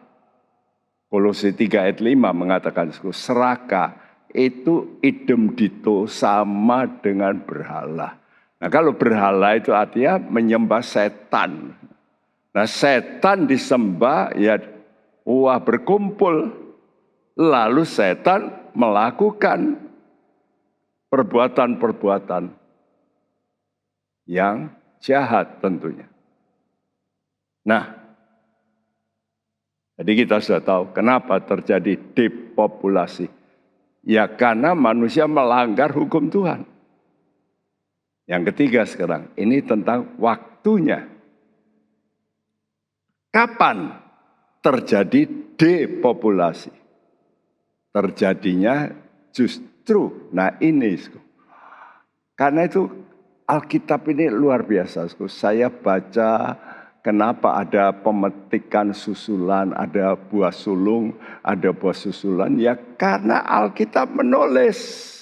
Speaker 4: Kolose 3 ayat 5 mengatakan serakah itu idem dito, sama dengan berhala. Nah kalau berhala itu artinya menyembah setan. Nah setan disembah ya berkumpul. Lalu setan melakukan perbuatan-perbuatan yang jahat tentunya. Nah, jadi kita sudah tahu kenapa terjadi depopulasi. Ya karena manusia melanggar hukum Tuhan. Yang ketiga sekarang, ini tentang waktunya. Kapan terjadi depopulasi? Terjadinya justru, nah ini. Karena itu Alkitab ini luar biasa. Saya baca kenapa ada pemetikan susulan, ada buah sulung, ada buah susulan. Ya karena Alkitab menulis.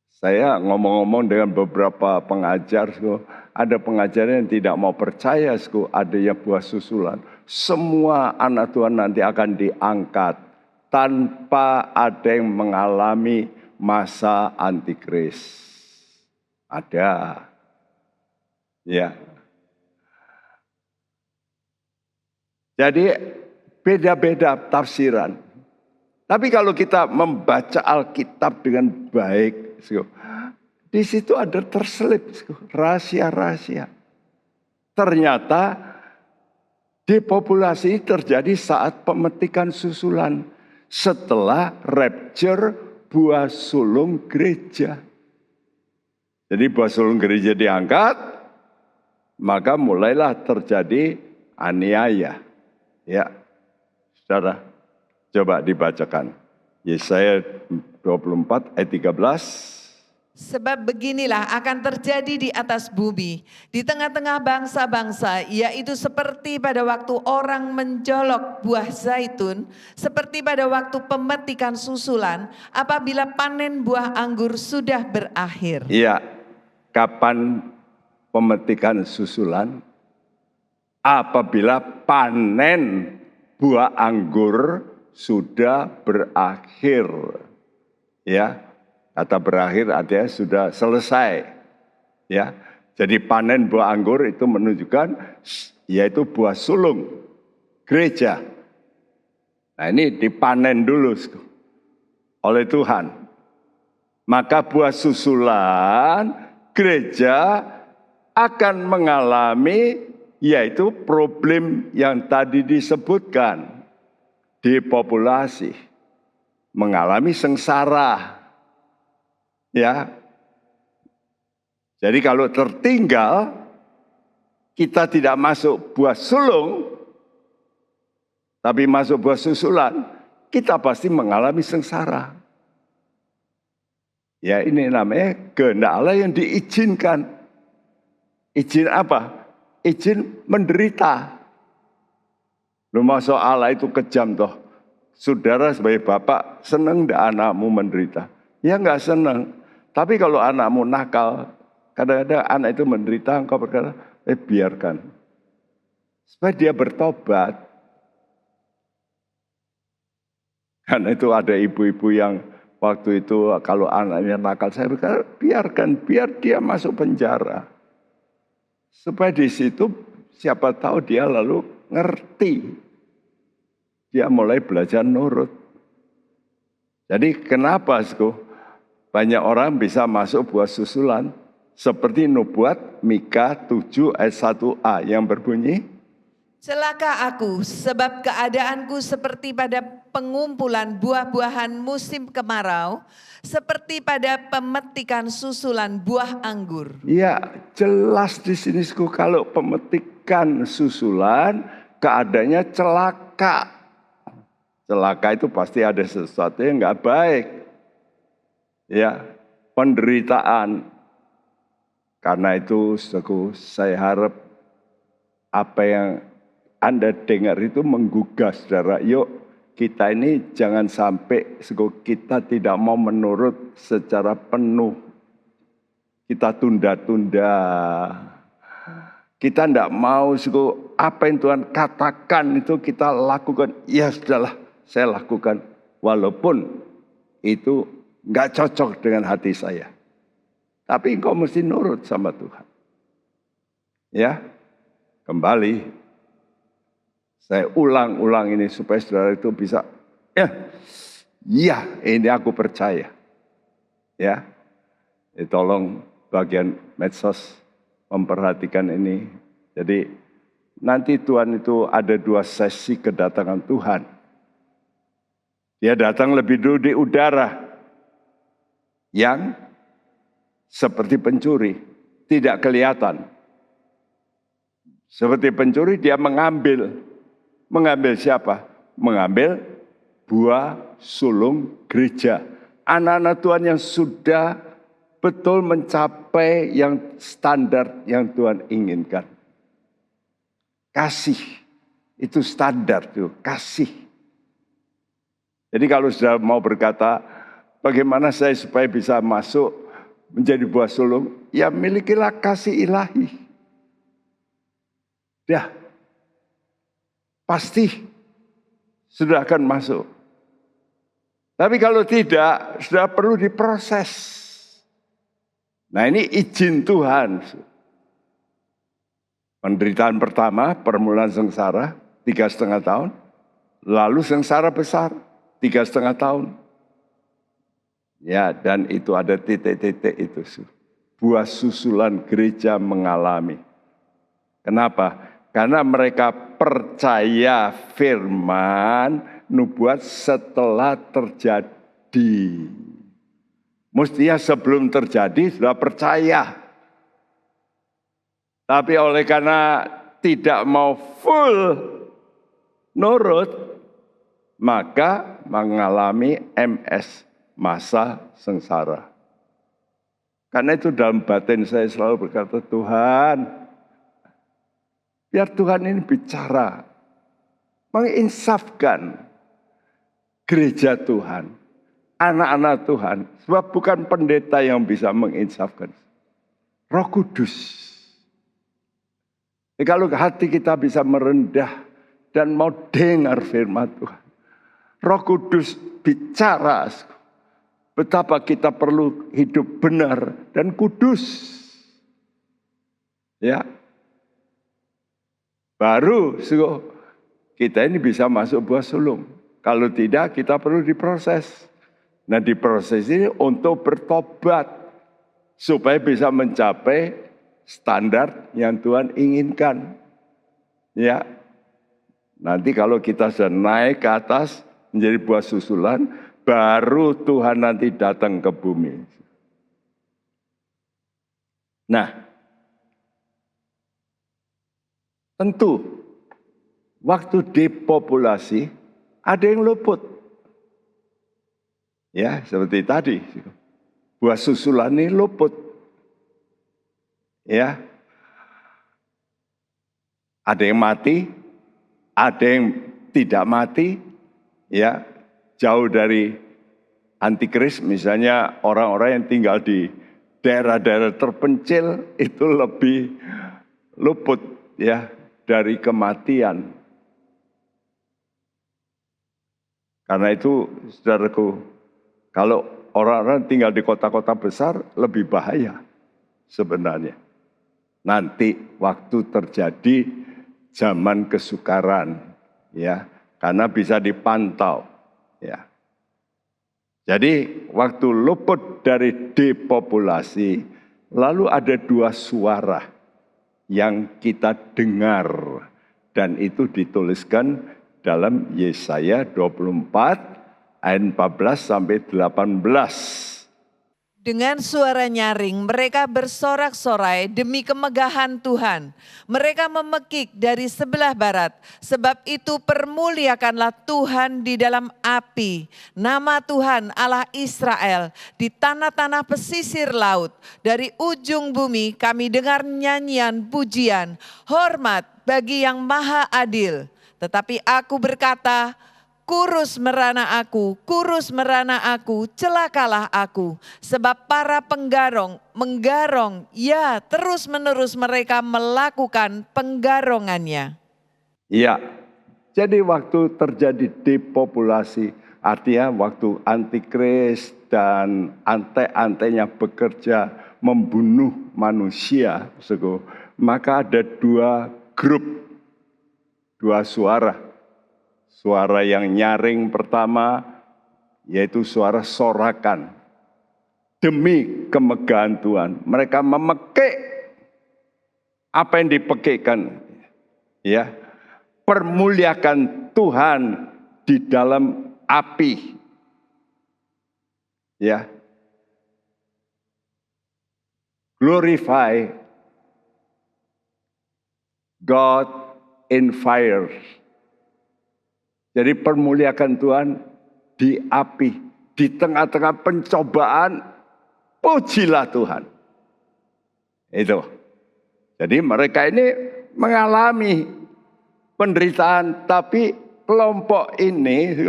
Speaker 4: Saya ngomong-ngomong dengan beberapa pengajar, ada pengajar yang tidak mau percaya adanya buah susulan. Semua anak Tuhan nanti akan diangkat tanpa ada yang mengalami masa antikris. Ada. Ya. Jadi beda-beda tafsiran. Tapi kalau kita membaca Alkitab dengan baik, di situ ada terselip rahasia-rahasia. Ternyata depopulasi terjadi saat pemetikan susulan setelah rapture buah sulung gereja. Jadi buah sulung gereja diangkat, maka mulailah terjadi aniaya. Ya, saudara, coba dibacakan. Yesaya 24 ayat 13.
Speaker 5: Sebab beginilah akan terjadi di atas bumi, di tengah-tengah bangsa-bangsa, yaitu seperti pada waktu orang menjolok buah zaitun, seperti pada waktu pemetikan susulan, apabila panen buah anggur sudah berakhir.
Speaker 4: Iya, kapan pemetikan susulan? Apabila panen buah anggur sudah berakhir. Ya. Kata berakhir artinya sudah selesai. Ya. Jadi panen buah anggur itu menunjukkan yaitu buah sulung gereja. Nah ini dipanen dulu oleh Tuhan. Maka buah susulan gereja akan mengalami yaitu problem yang tadi disebutkan, depopulasi. mengalami sengsara. Ya. Jadi kalau tertinggal, kita tidak masuk buah sulung, tapi masuk buah susulan, kita pasti mengalami sengsara. Ya, ini namanya kehendak Allah yang diizinkan. Izin apa? Izin menderita. Lu masuk Allah itu kejam toh. Saudara sebagai bapak senang enggak anakmu menderita? Ya enggak senang. Tapi kalau anakmu nakal, kadang-kadang anak itu menderita, engkau berkata, biarkan. Supaya dia bertobat. Karena itu ada ibu-ibu yang waktu itu kalau anaknya nakal, saya berkata, biarkan, biar dia masuk penjara. Supaya di situ siapa tahu dia lalu ngerti. Dia mulai belajar nurut. Jadi kenapa, banyak orang bisa masuk buah susulan seperti nubuat Mika 7 ayat 1a yang berbunyi,
Speaker 5: celaka aku sebab keadaanku seperti pada pengumpulan buah-buahan musim kemarau, seperti pada pemetikan susulan buah anggur.
Speaker 4: Ya, jelas di sini kalau pemetikan susulan keadaannya celaka. Celaka itu pasti ada sesuatu yang enggak baik. Ya, penderitaan. Karena itu saya harap apa yang Anda dengar itu menggugah saudara. Yuk kita ini jangan sampai kita tidak mau menurut secara penuh. Kita tunda-tunda. Kita tidak mau apa yang Tuhan katakan itu kita lakukan. Ya sudahlah, saya lakukan. Walaupun itu nggak cocok dengan hati saya. Tapi engkau mesti nurut sama Tuhan. Ya, kembali. Saya ulang-ulang ini supaya saudara itu bisa, ya ini aku percaya. Ya, tolong bagian medsos memperhatikan ini. Jadi nanti Tuhan itu ada 2 sesi kedatangan Tuhan. Dia datang lebih dulu di udara. Yang seperti pencuri, tidak kelihatan. Seperti pencuri dia mengambil. Mengambil siapa? Mengambil buah sulung gereja. Anak-anak Tuhan yang sudah betul mencapai yang standar yang Tuhan inginkan. Kasih, itu standar tuh, kasih. Jadi kalau sudah mau berkata, bagaimana saya supaya bisa masuk menjadi buah sulung? Ya milikilah kasih ilahi. Ya, pasti sudah akan masuk. Tapi kalau tidak, sudah perlu diproses. Nah ini izin Tuhan. Penderitaan pertama, permulaan sengsara, 3,5 tahun. Lalu sengsara besar, 3,5 tahun. Ya, dan itu ada titik-titik itu. Buah susulan gereja mengalami. Kenapa? Karena mereka percaya firman nubuat setelah terjadi. Mestinya sebelum terjadi sudah percaya. Tapi oleh karena tidak mau full nurut, maka mengalami MS. Masa sengsara. Karena itu dalam batin saya selalu berkata, Tuhan, biar Tuhan ini bicara, menginsafkan gereja Tuhan, anak-anak Tuhan. Sebab bukan pendeta yang bisa menginsafkan, Roh Kudus. Jadi kalau hati kita bisa merendah dan mau dengar firman Tuhan, Roh Kudus bicara. Betapa kita perlu hidup benar dan kudus. Ya. Baru kita ini bisa masuk buah sulung. Kalau tidak kita perlu diproses. Nah diproses ini untuk bertobat. Supaya bisa mencapai standar yang Tuhan inginkan. Ya. Nanti kalau kita sudah naik ke atas menjadi buah susulan, baru Tuhan nanti datang ke bumi. Nah, tentu waktu depopulasi ada yang luput. Ya, seperti tadi. Buah susulan ini luput. Ya. Ada yang mati, ada yang tidak mati, ya, jauh dari antikris. Misalnya orang-orang yang tinggal di daerah-daerah terpencil itu lebih luput, ya, dari kematian. Karena itu, saudaraku, kalau orang-orang tinggal di kota-kota besar lebih bahaya sebenarnya. Nanti waktu terjadi zaman kesukaran, ya, karena bisa dipantau, ya. Jadi waktu luput dari depopulasi, lalu ada dua suara yang kita dengar, dan itu dituliskan dalam Yesaya 24 ayat 14 sampai 18.
Speaker 5: Dengan suara nyaring mereka bersorak-sorai demi kemegahan Tuhan. Mereka memekik dari sebelah barat. Sebab itu permuliakanlah Tuhan di dalam api. Nama Tuhan Allah Israel di tanah-tanah pesisir laut. Dari ujung bumi kami dengar nyanyian pujian. Hormat bagi yang maha adil. Tetapi aku berkata, kurus merana aku, celakalah aku. Sebab para menggarong, ya terus menerus mereka melakukan penggarongannya.
Speaker 4: Iya, jadi waktu terjadi depopulasi, artinya waktu antikris dan ante-antenya bekerja membunuh manusia, maka ada dua grup, dua suara. Suara yang nyaring pertama, yaitu suara sorakan. Demi kemegahan Tuhan. Mereka memekik apa yang dipekikkan. Ya, permuliakan Tuhan di dalam api. Ya. Glorify God in fire. Jadi permuliakan Tuhan di api, di tengah-tengah pencobaan, pujilah Tuhan. Itu. Jadi mereka ini mengalami penderitaan, tapi kelompok ini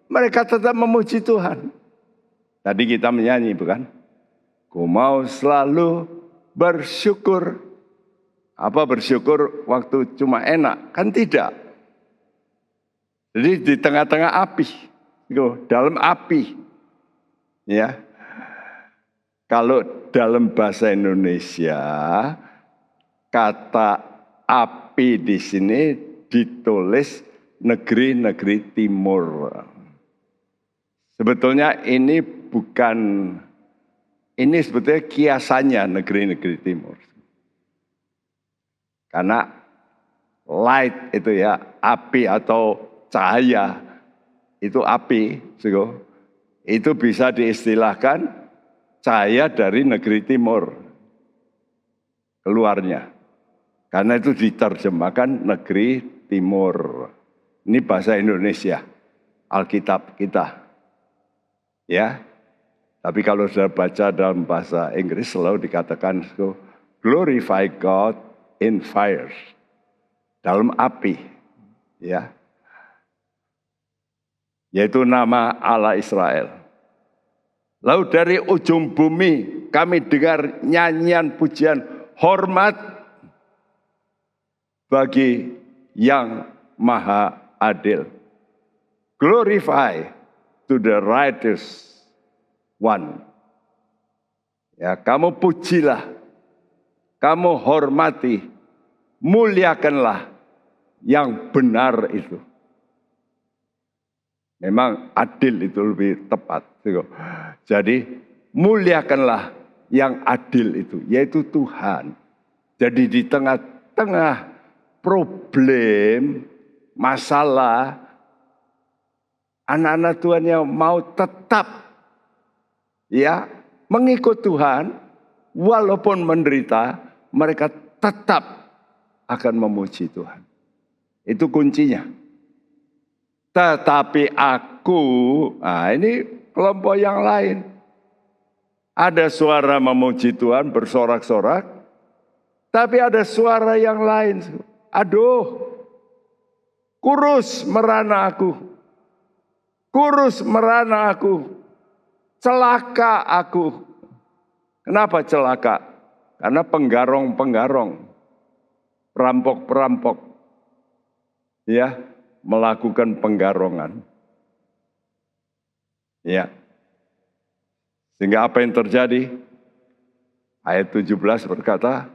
Speaker 4: mereka tetap memuji Tuhan. Tadi kita menyanyi, bukan? Ku mau selalu bersyukur. Apa bersyukur waktu cuma enak? Kan tidak. Jadi di tengah-tengah api, dalam api, ya. Kalau dalam bahasa Indonesia, kata api di sini ditulis negeri-negeri timur. Sebetulnya ini sebetulnya kiasannya negeri-negeri timur. Karena light itu ya, api atau cahaya itu api, itu bisa diistilahkan cahaya dari negeri timur keluarnya. Karena itu diterjemahkan negeri timur. Ini bahasa Indonesia, Alkitab kita. Ya, tapi kalau sudah baca dalam bahasa Inggris selalu dikatakan glorify God in fire, dalam api, ya. Yaitu nama Allah Israel. Lalu dari ujung bumi kami dengar nyanyian pujian hormat bagi yang maha adil. Glorify to the righteous one. Ya, kamu pujilah, kamu hormati, muliakanlah yang benar itu. Memang adil itu lebih tepat. Jadi muliakanlah yang adil itu, yaitu Tuhan. Jadi di tengah-tengah problem, masalah, Anak-anak Tuhan yang mau tetap ya mengikut Tuhan, walaupun menderita, mereka tetap akan memuji Tuhan. Itu kuncinya. Tetapi aku, nah ini kelompok yang lain. Ada suara memuji Tuhan bersorak-sorak, tapi ada suara yang lain. Aduh, kurus merana aku. Kurus merana aku. Celaka aku. Kenapa celaka? Karena penggarong-penggarong, perampok-perampok, ya, melakukan penggarongan. Ya. Sehingga apa yang terjadi? Ayat 17 berkata,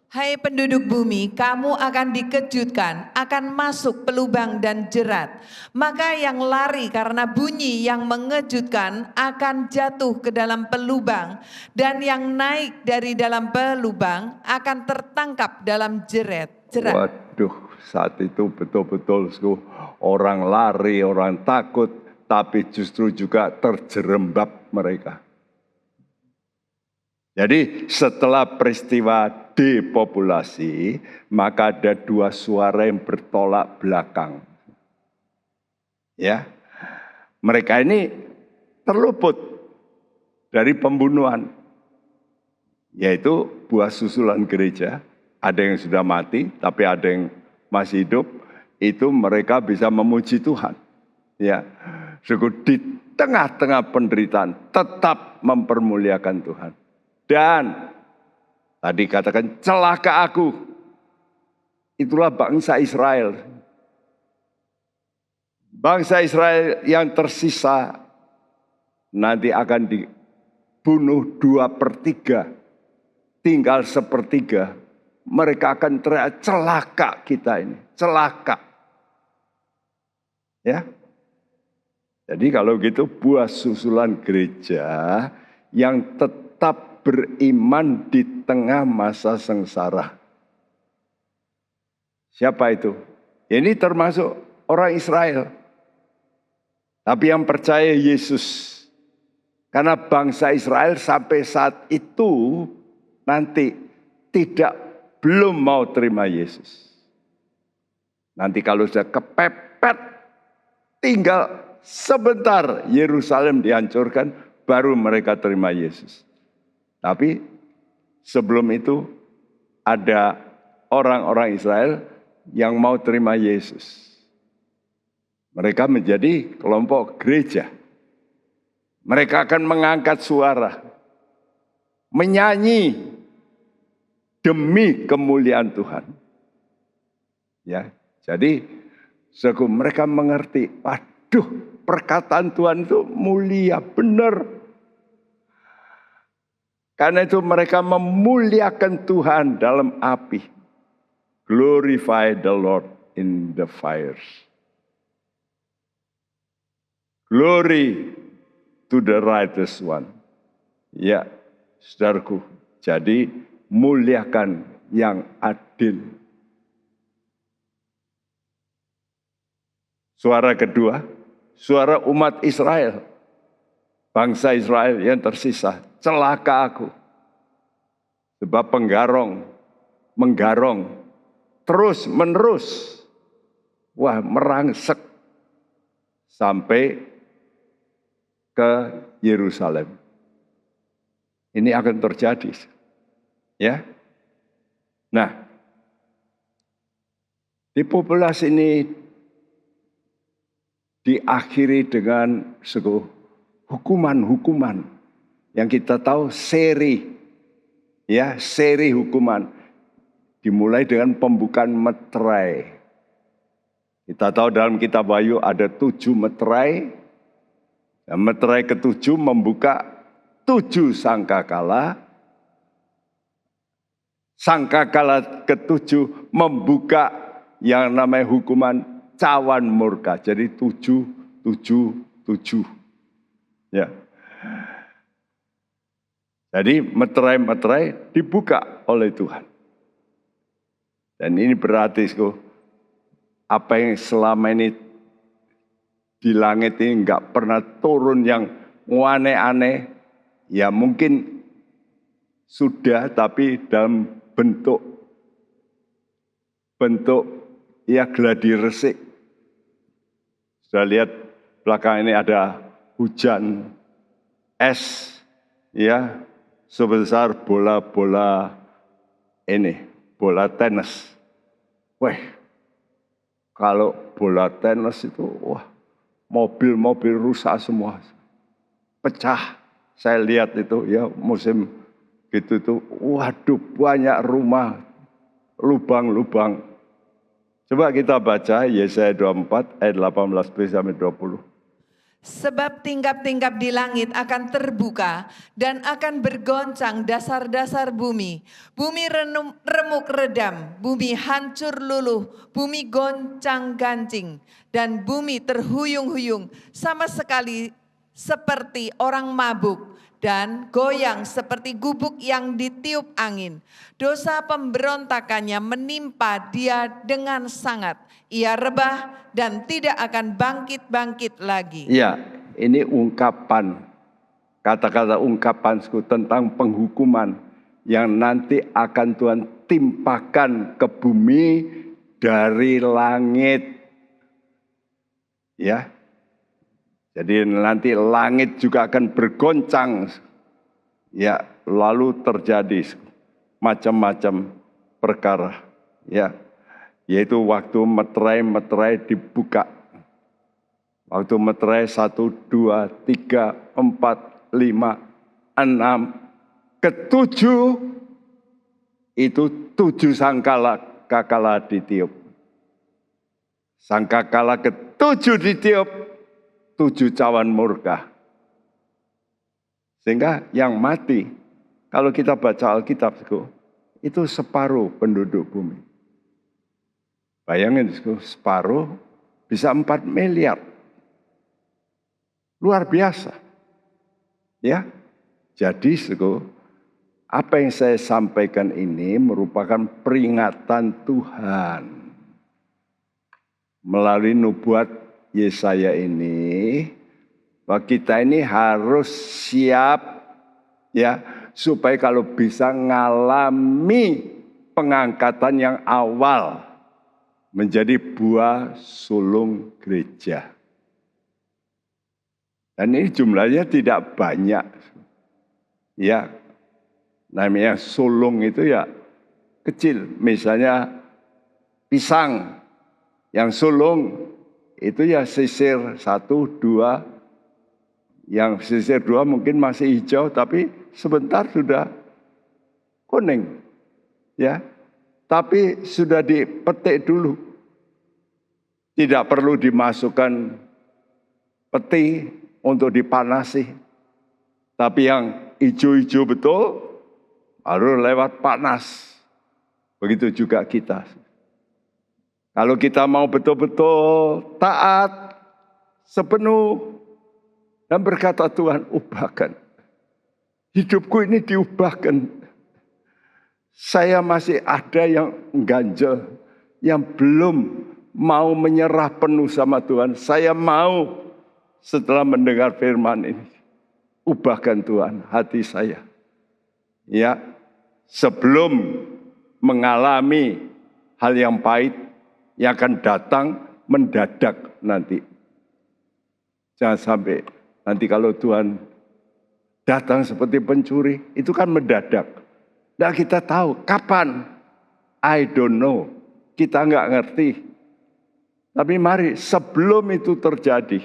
Speaker 5: Hai penduduk bumi, kamu akan dikejutkan, akan masuk pelubang dan jerat. Maka yang lari karena bunyi yang mengejutkan akan jatuh ke dalam pelubang, dan yang naik dari dalam pelubang akan tertangkap dalam jerat.
Speaker 4: waduh, saat itu betul-betul orang lari, orang takut, tapi justru juga terjerembab mereka. Jadi setelah peristiwa depopulasi, maka ada dua suara yang bertolak belakang. Ya, mereka ini terluput dari pembunuhan, yaitu buah susulan gereja. Ada yang sudah mati, tapi ada yang masih hidup. Itu mereka bisa memuji Tuhan. Ya, di tengah-tengah penderitaan tetap mempermuliakan Tuhan. Dan tadi katakan celaka aku. Itulah bangsa Israel. Bangsa Israel yang tersisa nanti akan dibunuh 2/3. Tinggal 1/3. Mereka akan teriak, celaka kita ini. Celaka. Ya. Jadi kalau gitu buah susulan gereja yang tetap beriman di tengah masa sengsara. Siapa itu? Ini termasuk orang Israel. Tapi yang percaya Yesus. Karena bangsa Israel sampai saat itu nanti belum mau terima Yesus. Nanti kalau sudah kepepet, tinggal sebentar Yerusalem dihancurkan, baru mereka terima Yesus. Tapi sebelum itu ada orang-orang Israel yang mau terima Yesus. Mereka menjadi kelompok gereja. Mereka akan mengangkat suara, menyanyi demi kemuliaan Tuhan. Ya, jadi mereka mengerti, waduh, perkataan Tuhan itu mulia, benar. Karena itu mereka memuliakan Tuhan dalam api. Glorify the Lord in the fires. Glory to the righteous one. Ya, saudaraku, jadi muliakan yang adil. Suara kedua, suara umat Israel. Bangsa Israel yang tersisa. Celaka aku. Sebab menggarong, terus menerus. Wah, merangsek sampai ke Yerusalem. Ini akan terjadi. Ya. Nah, depopulasi ini diakhiri dengan hukuman-hukuman. Yang kita tahu seri hukuman. Dimulai dengan pembukaan meterai. Kita tahu dalam kitab Wahyu ada 7 meterai. Dan meterai ke-7 membuka 7 sangkakala. Sangkakala ke-7 membuka yang namanya hukuman cawan murka. Jadi 7. Ya. Jadi meterai-meterai dibuka oleh Tuhan. Dan ini berarti apa yang selama ini di langit ini nggak pernah turun yang aneh-aneh, ya mungkin sudah, tapi dalam bentuk ya gladi resik. Sudah lihat belakang ini ada hujan es, ya sebesar bola tenis. Wah, kalau bola tenis itu, mobil-mobil rusak semua, pecah. Saya lihat itu ya musim gitu tuh, waduh banyak rumah, lubang-lubang. Coba kita baca Yesaya 24 ayat 18b sampai 20.
Speaker 5: Sebab tingkap-tingkap di langit akan terbuka dan akan bergoncang dasar-dasar bumi. Bumi remuk redam, bumi hancur luluh, bumi goncang-gancing, dan bumi terhuyung-huyung sama sekali seperti orang mabuk, dan goyang seperti gubuk yang ditiup angin. Dosa pemberontakannya menimpa dia dengan sangat. Ia rebah dan tidak akan bangkit-bangkit lagi.
Speaker 4: Ya, ini ungkapan, kata-kata ungkapanku tentang penghukuman yang nanti akan Tuhan timpakan ke bumi dari langit. Ya, jadi nanti langit juga akan bergoncang. Ya, lalu terjadi macam-macam perkara. Ya, yaitu waktu meterai dibuka. Waktu meterai 1, 2, 3, 4, 5, 6, ke-7 itu 7 sangkakala ditiup. Sangkakala ke-7 ditiup, 7 cawan murka. Sehingga yang mati, kalau kita baca Alkitab, itu separuh penduduk bumi. Bayangin, separuh bisa 4 miliar. Luar biasa. Ya. Jadi, apa yang saya sampaikan ini merupakan peringatan Tuhan. Melalui nubuat Yesaya ini, bahwa kita ini harus siap, ya, supaya kalau bisa ngalami pengangkatan yang awal menjadi buah sulung gereja. Dan ini jumlahnya tidak banyak. Ya, namanya sulung itu ya kecil. Misalnya pisang yang sulung itu ya sisir 1, 2. Yang sisir 2 mungkin masih hijau, tapi sebentar sudah kuning. Ya, tapi sudah dipetik dulu. Tidak perlu dimasukkan peti untuk dipanasi. Tapi yang hijau-hijau betul harus lewat panas. Begitu juga kita. Kalau kita mau betul-betul taat sepenuh dan berkata, Tuhan ubahkan. Hidupku ini diubahkan. Saya masih ada yang ganjel, yang belum mau menyerah penuh sama Tuhan. Saya mau setelah mendengar firman ini, ubahkan Tuhan hati saya. Ya, sebelum mengalami hal yang pahit yang akan datang mendadak nanti. Jangan sampai nanti kalau Tuhan datang seperti pencuri, itu kan mendadak. Nah, kita tahu kapan? I don't know. Kita nggak ngerti. Tapi mari sebelum itu terjadi,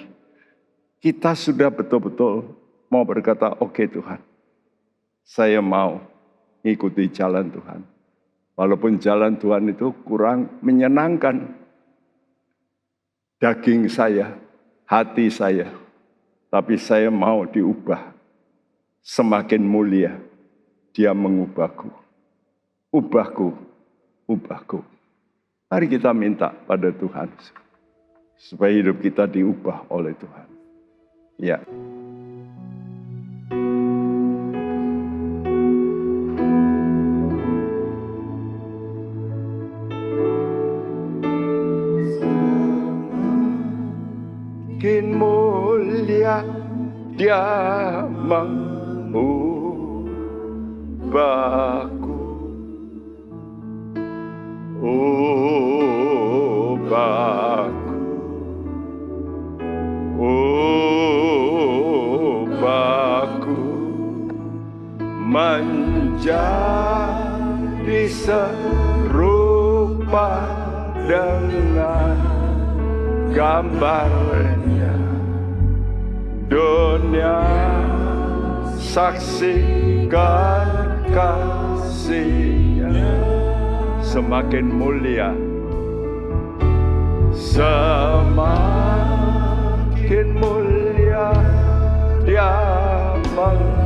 Speaker 4: kita sudah betul-betul mau berkata, oke Tuhan, saya mau ngikuti jalan Tuhan. Walaupun jalan Tuhan itu kurang menyenangkan daging saya, hati saya. Tapi saya mau diubah. Semakin mulia Dia mengubahku. Ubahku, ubahku. Mari kita minta pada Tuhan supaya hidup kita diubah oleh Tuhan. Ya. semakin mulia, Dia mengubahku. Ubahku menjadi serupa dengan gambarnya. Dunia saksikan kasih-Nya, semakin mulia, semakin mulia, Dia mengubahku.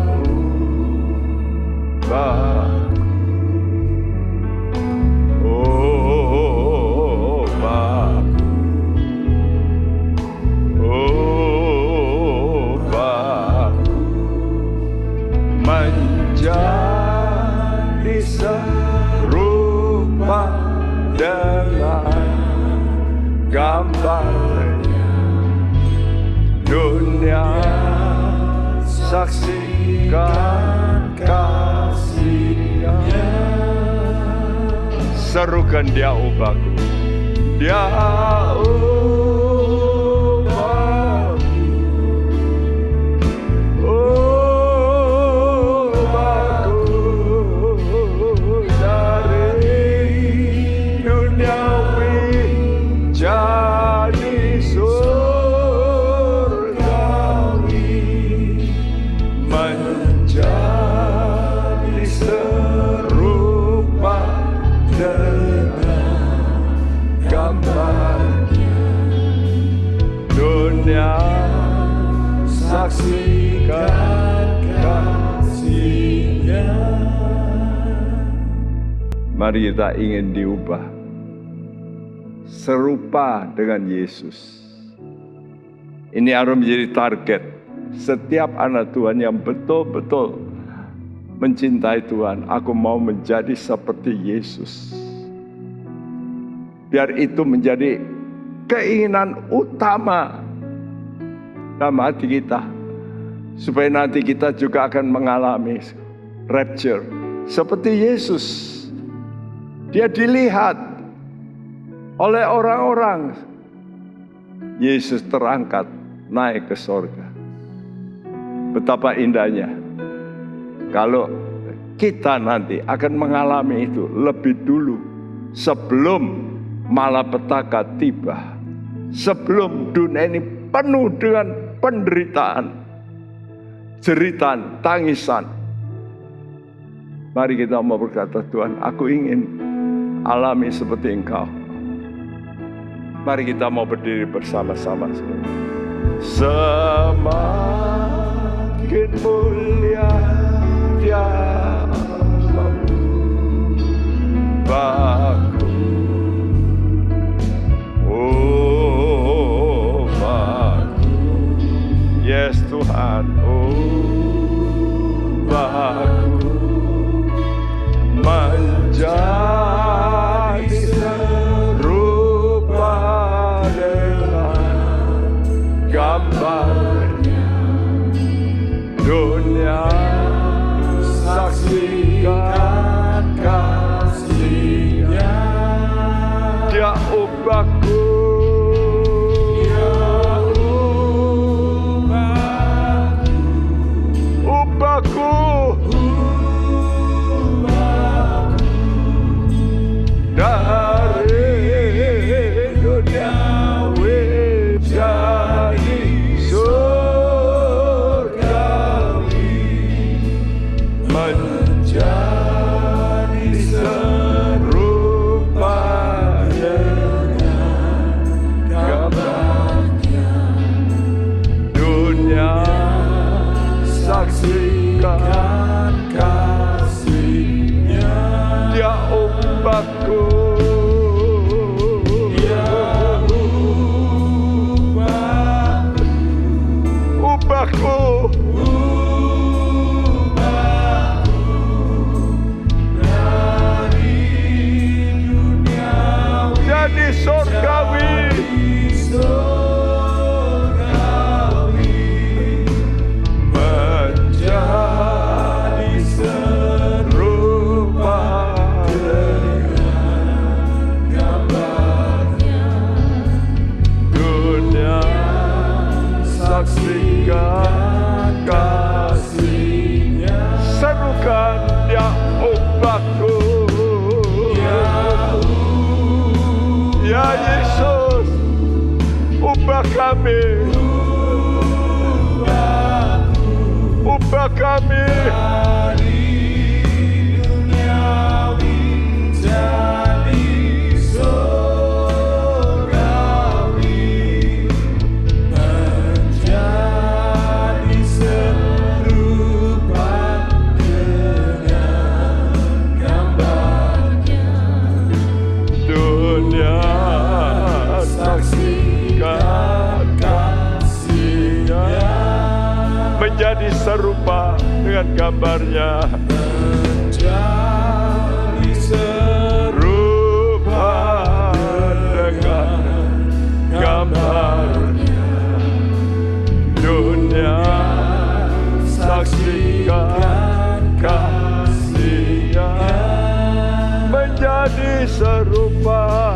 Speaker 4: Menjadi serupa dengan gambarnya. Dunia saksikan kasih-Nya. Serukan Dia ubahku, Dia saksikan kasih-Nya. Mari kita ingin diubah serupa dengan Yesus. Ini harus menjadi target setiap anak Tuhan yang betul-betul mencintai Tuhan. Aku mau menjadi seperti Yesus. Biar itu menjadi keinginan utama dalam hati kita, supaya nanti kita juga akan mengalami rapture seperti Yesus. Dia dilihat oleh orang-orang. Yesus terangkat naik ke sorga. Betapa indahnya kalau kita nanti akan mengalami itu lebih dulu, sebelum malapetaka tiba, sebelum dunia ini penuh dengan penderitaan, jeritan, tangisan. Mari kita mau berkata, Tuhan, aku ingin alami seperti Engkau. Mari kita mau berdiri bersama-sama. Semakin mulia Dia mengubahku. Yes Tuhan, ubahku menjadi serupa dengan gambarnya. Dunia saksikan kasih-Nya. Dia ubahku. Dari duniawi jadi surgawi, menjadi serupa dengan kami. Ubah kami. Menjadi serupa dengan gambarnya, menjadi serupa dengan gambarnya. Dunia saksikan kasih-Nya, menjadi serupa.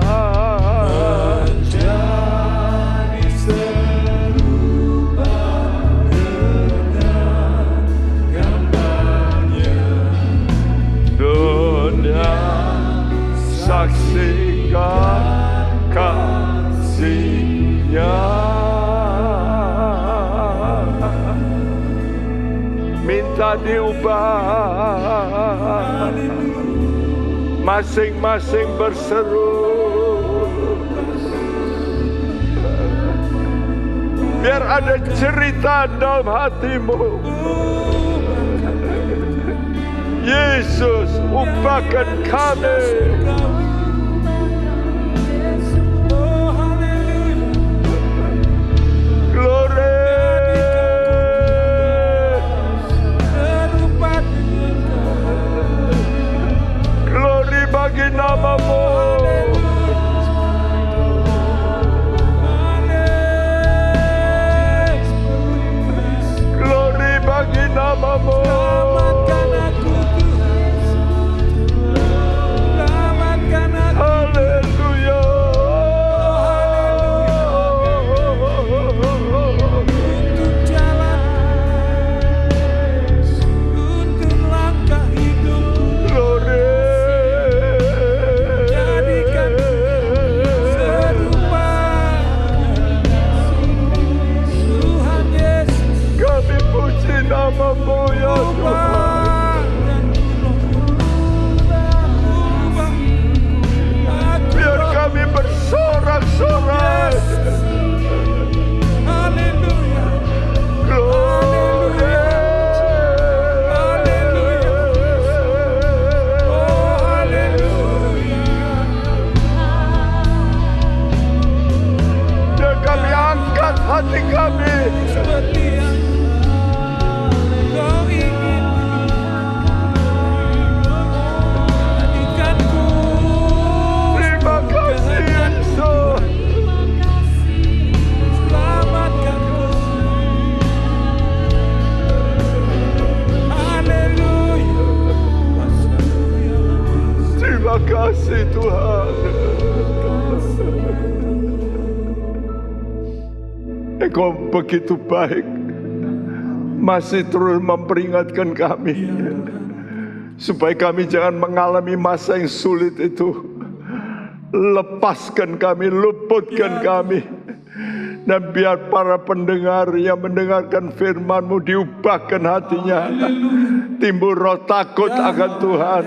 Speaker 4: Saksikan kasih-Nya, minta diubah. Masing-masing berseru, biar ada cerita dalam hatimu. Yesus, ubahkan kami. Glory bagi nama-Mu. Glory bagi nama-Mu. Haleluya.
Speaker 2: Untuk jalan, untuk langkah hidupku.
Speaker 4: Glory.
Speaker 2: Jadikan serupa Tuhan Yesus.
Speaker 4: Kami puji nama-Mu ya Tuhan. Biar kami bersorak-sorak.
Speaker 2: Haleluya.
Speaker 4: Glory.
Speaker 2: Haleluya. Oh haleluya.
Speaker 4: Dan kami angkat hati kami.
Speaker 2: Seperti yang Kau ingin. Jadikanku
Speaker 4: Terima kasih Yesus.
Speaker 2: selamatkanku. Haleluya.
Speaker 4: Terima kasih Tuhan. Engkau begitu baik, masih terus memperingatkan kami supaya kami jangan mengalami masa yang sulit itu. Lepaskan kami, luputkan kami, dan biar para pendengar yang mendengarkan firman-Mu diubahkan hatinya, timbul roh takut akan Tuhan.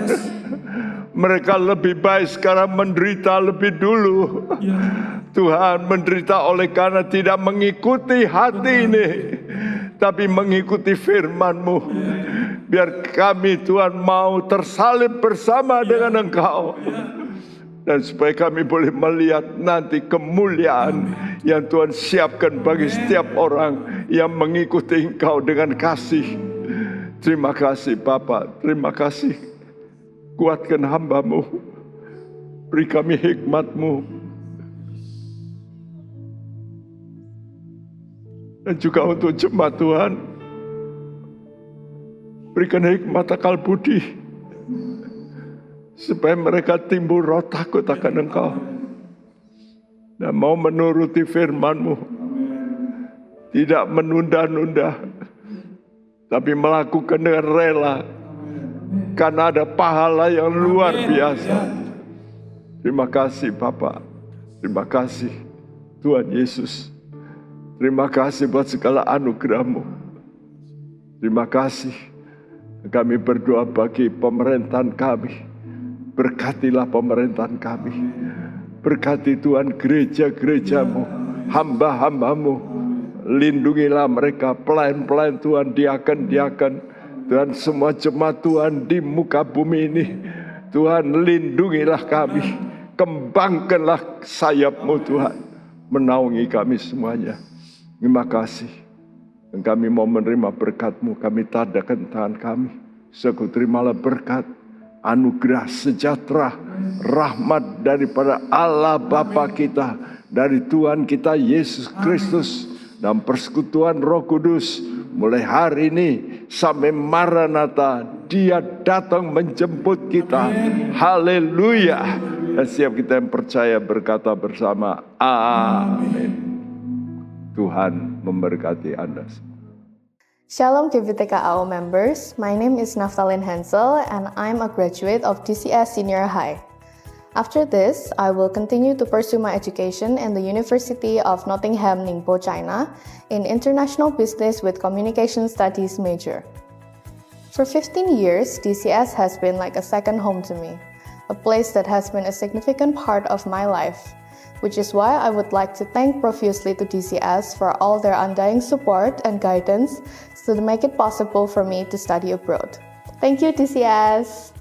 Speaker 4: Mereka lebih baik sekarang menderita lebih dulu. Tuhan, menderita oleh karena tidak mengikuti hati ini, tapi mengikuti firman-Mu. Biar kami Tuhan mau tersalib bersama dengan Engkau. Dan supaya kami boleh melihat nanti kemuliaan yang Tuhan siapkan bagi setiap orang yang mengikuti Engkau dengan kasih. Terima kasih Bapa, terima kasih. Kuatkan hamba-Mu, beri kami hikmat-Mu, dan juga untuk jemaat Tuhan, berikan hikmat akal budi, supaya mereka timbul roh takut akan Engkau, dan mau menuruti firman-Mu, tidak menunda-nunda, tapi melakukan dengan rela, karena ada pahala yang luar biasa. Terima kasih Bapa, terima kasih Tuhan Yesus. Terima kasih buat segala anugerah-Mu. Terima kasih. Kami berdoa bagi pemerintahan kami. Berkatilah pemerintahan kami. Berkati Tuhan gereja-gereja-Mu, hamba-hamba-Mu. Lindungilah mereka, pelayan-pelayan Tuhan, diaken-diaken, Tuhan semua jemaat Tuhan di muka bumi ini. Tuhan lindungilah kami, kembangkanlah sayap-Mu Tuhan, menaungi kami semuanya. Terima kasih. Dan kami mau menerima berkat-Mu, kami tadakan tangan kami. Sekutu terimalah berkat, anugerah, sejahtera, rahmat daripada Allah Bapa kita, dari Tuhan kita Yesus Kristus, dan persekutuan Roh Kudus mulai hari ini sampai Maranatha. Dia datang menjemput kita. Haleluya. Dan siap kita yang percaya berkata bersama, amin. Tuhan memberkati Anda semua.
Speaker 6: Shalom GBTK AO members, my name is Naftalin Hensel and I'm a graduate of DCS Senior High. After this, I will continue to pursue my education in the University of Nottingham, Ningbo, China, in International Business with Communication Studies major. For 15 years, DCS has been like a second home to me, a place that has been a significant part of my life, which is why I would like to thank profusely to DCS for all their undying support and guidance to make it possible for me to study abroad. Thank you, DCS!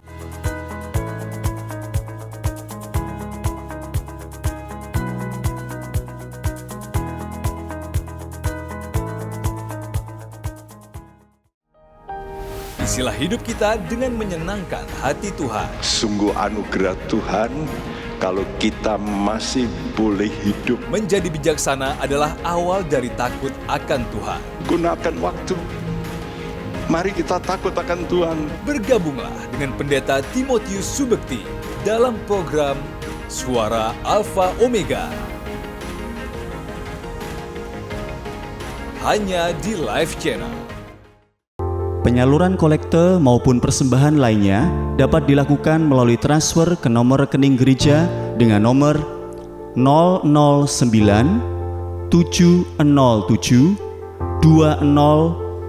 Speaker 7: Isilah hidup kita dengan menyenangkan hati Tuhan.
Speaker 4: Sungguh anugerah Tuhan kalau kita masih boleh hidup.
Speaker 7: Menjadi bijaksana adalah awal dari takut akan Tuhan.
Speaker 4: Gunakan waktu. Mari kita takut akan Tuhan.
Speaker 7: Bergabunglah dengan Pendeta Timotius Subekti dalam program Suara Alfa Omega. Hanya di Live Channel.
Speaker 8: Penyaluran kolekte maupun persembahan lainnya dapat dilakukan melalui transfer ke nomor rekening gereja dengan nomor 009 707 2071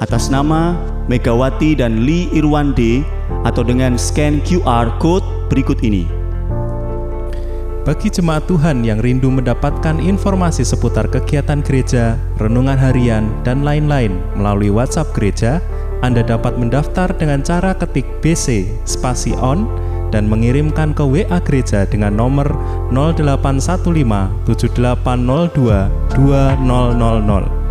Speaker 8: atas nama Megawati dan Lee Irwande atau dengan scan QR Code berikut ini.
Speaker 9: Bagi jemaat Tuhan yang rindu mendapatkan informasi seputar kegiatan gereja, renungan harian, dan lain-lain melalui WhatsApp gereja, Anda dapat mendaftar dengan cara ketik BC spasi on dan mengirimkan ke WA gereja dengan nomor 0815 7802 2000.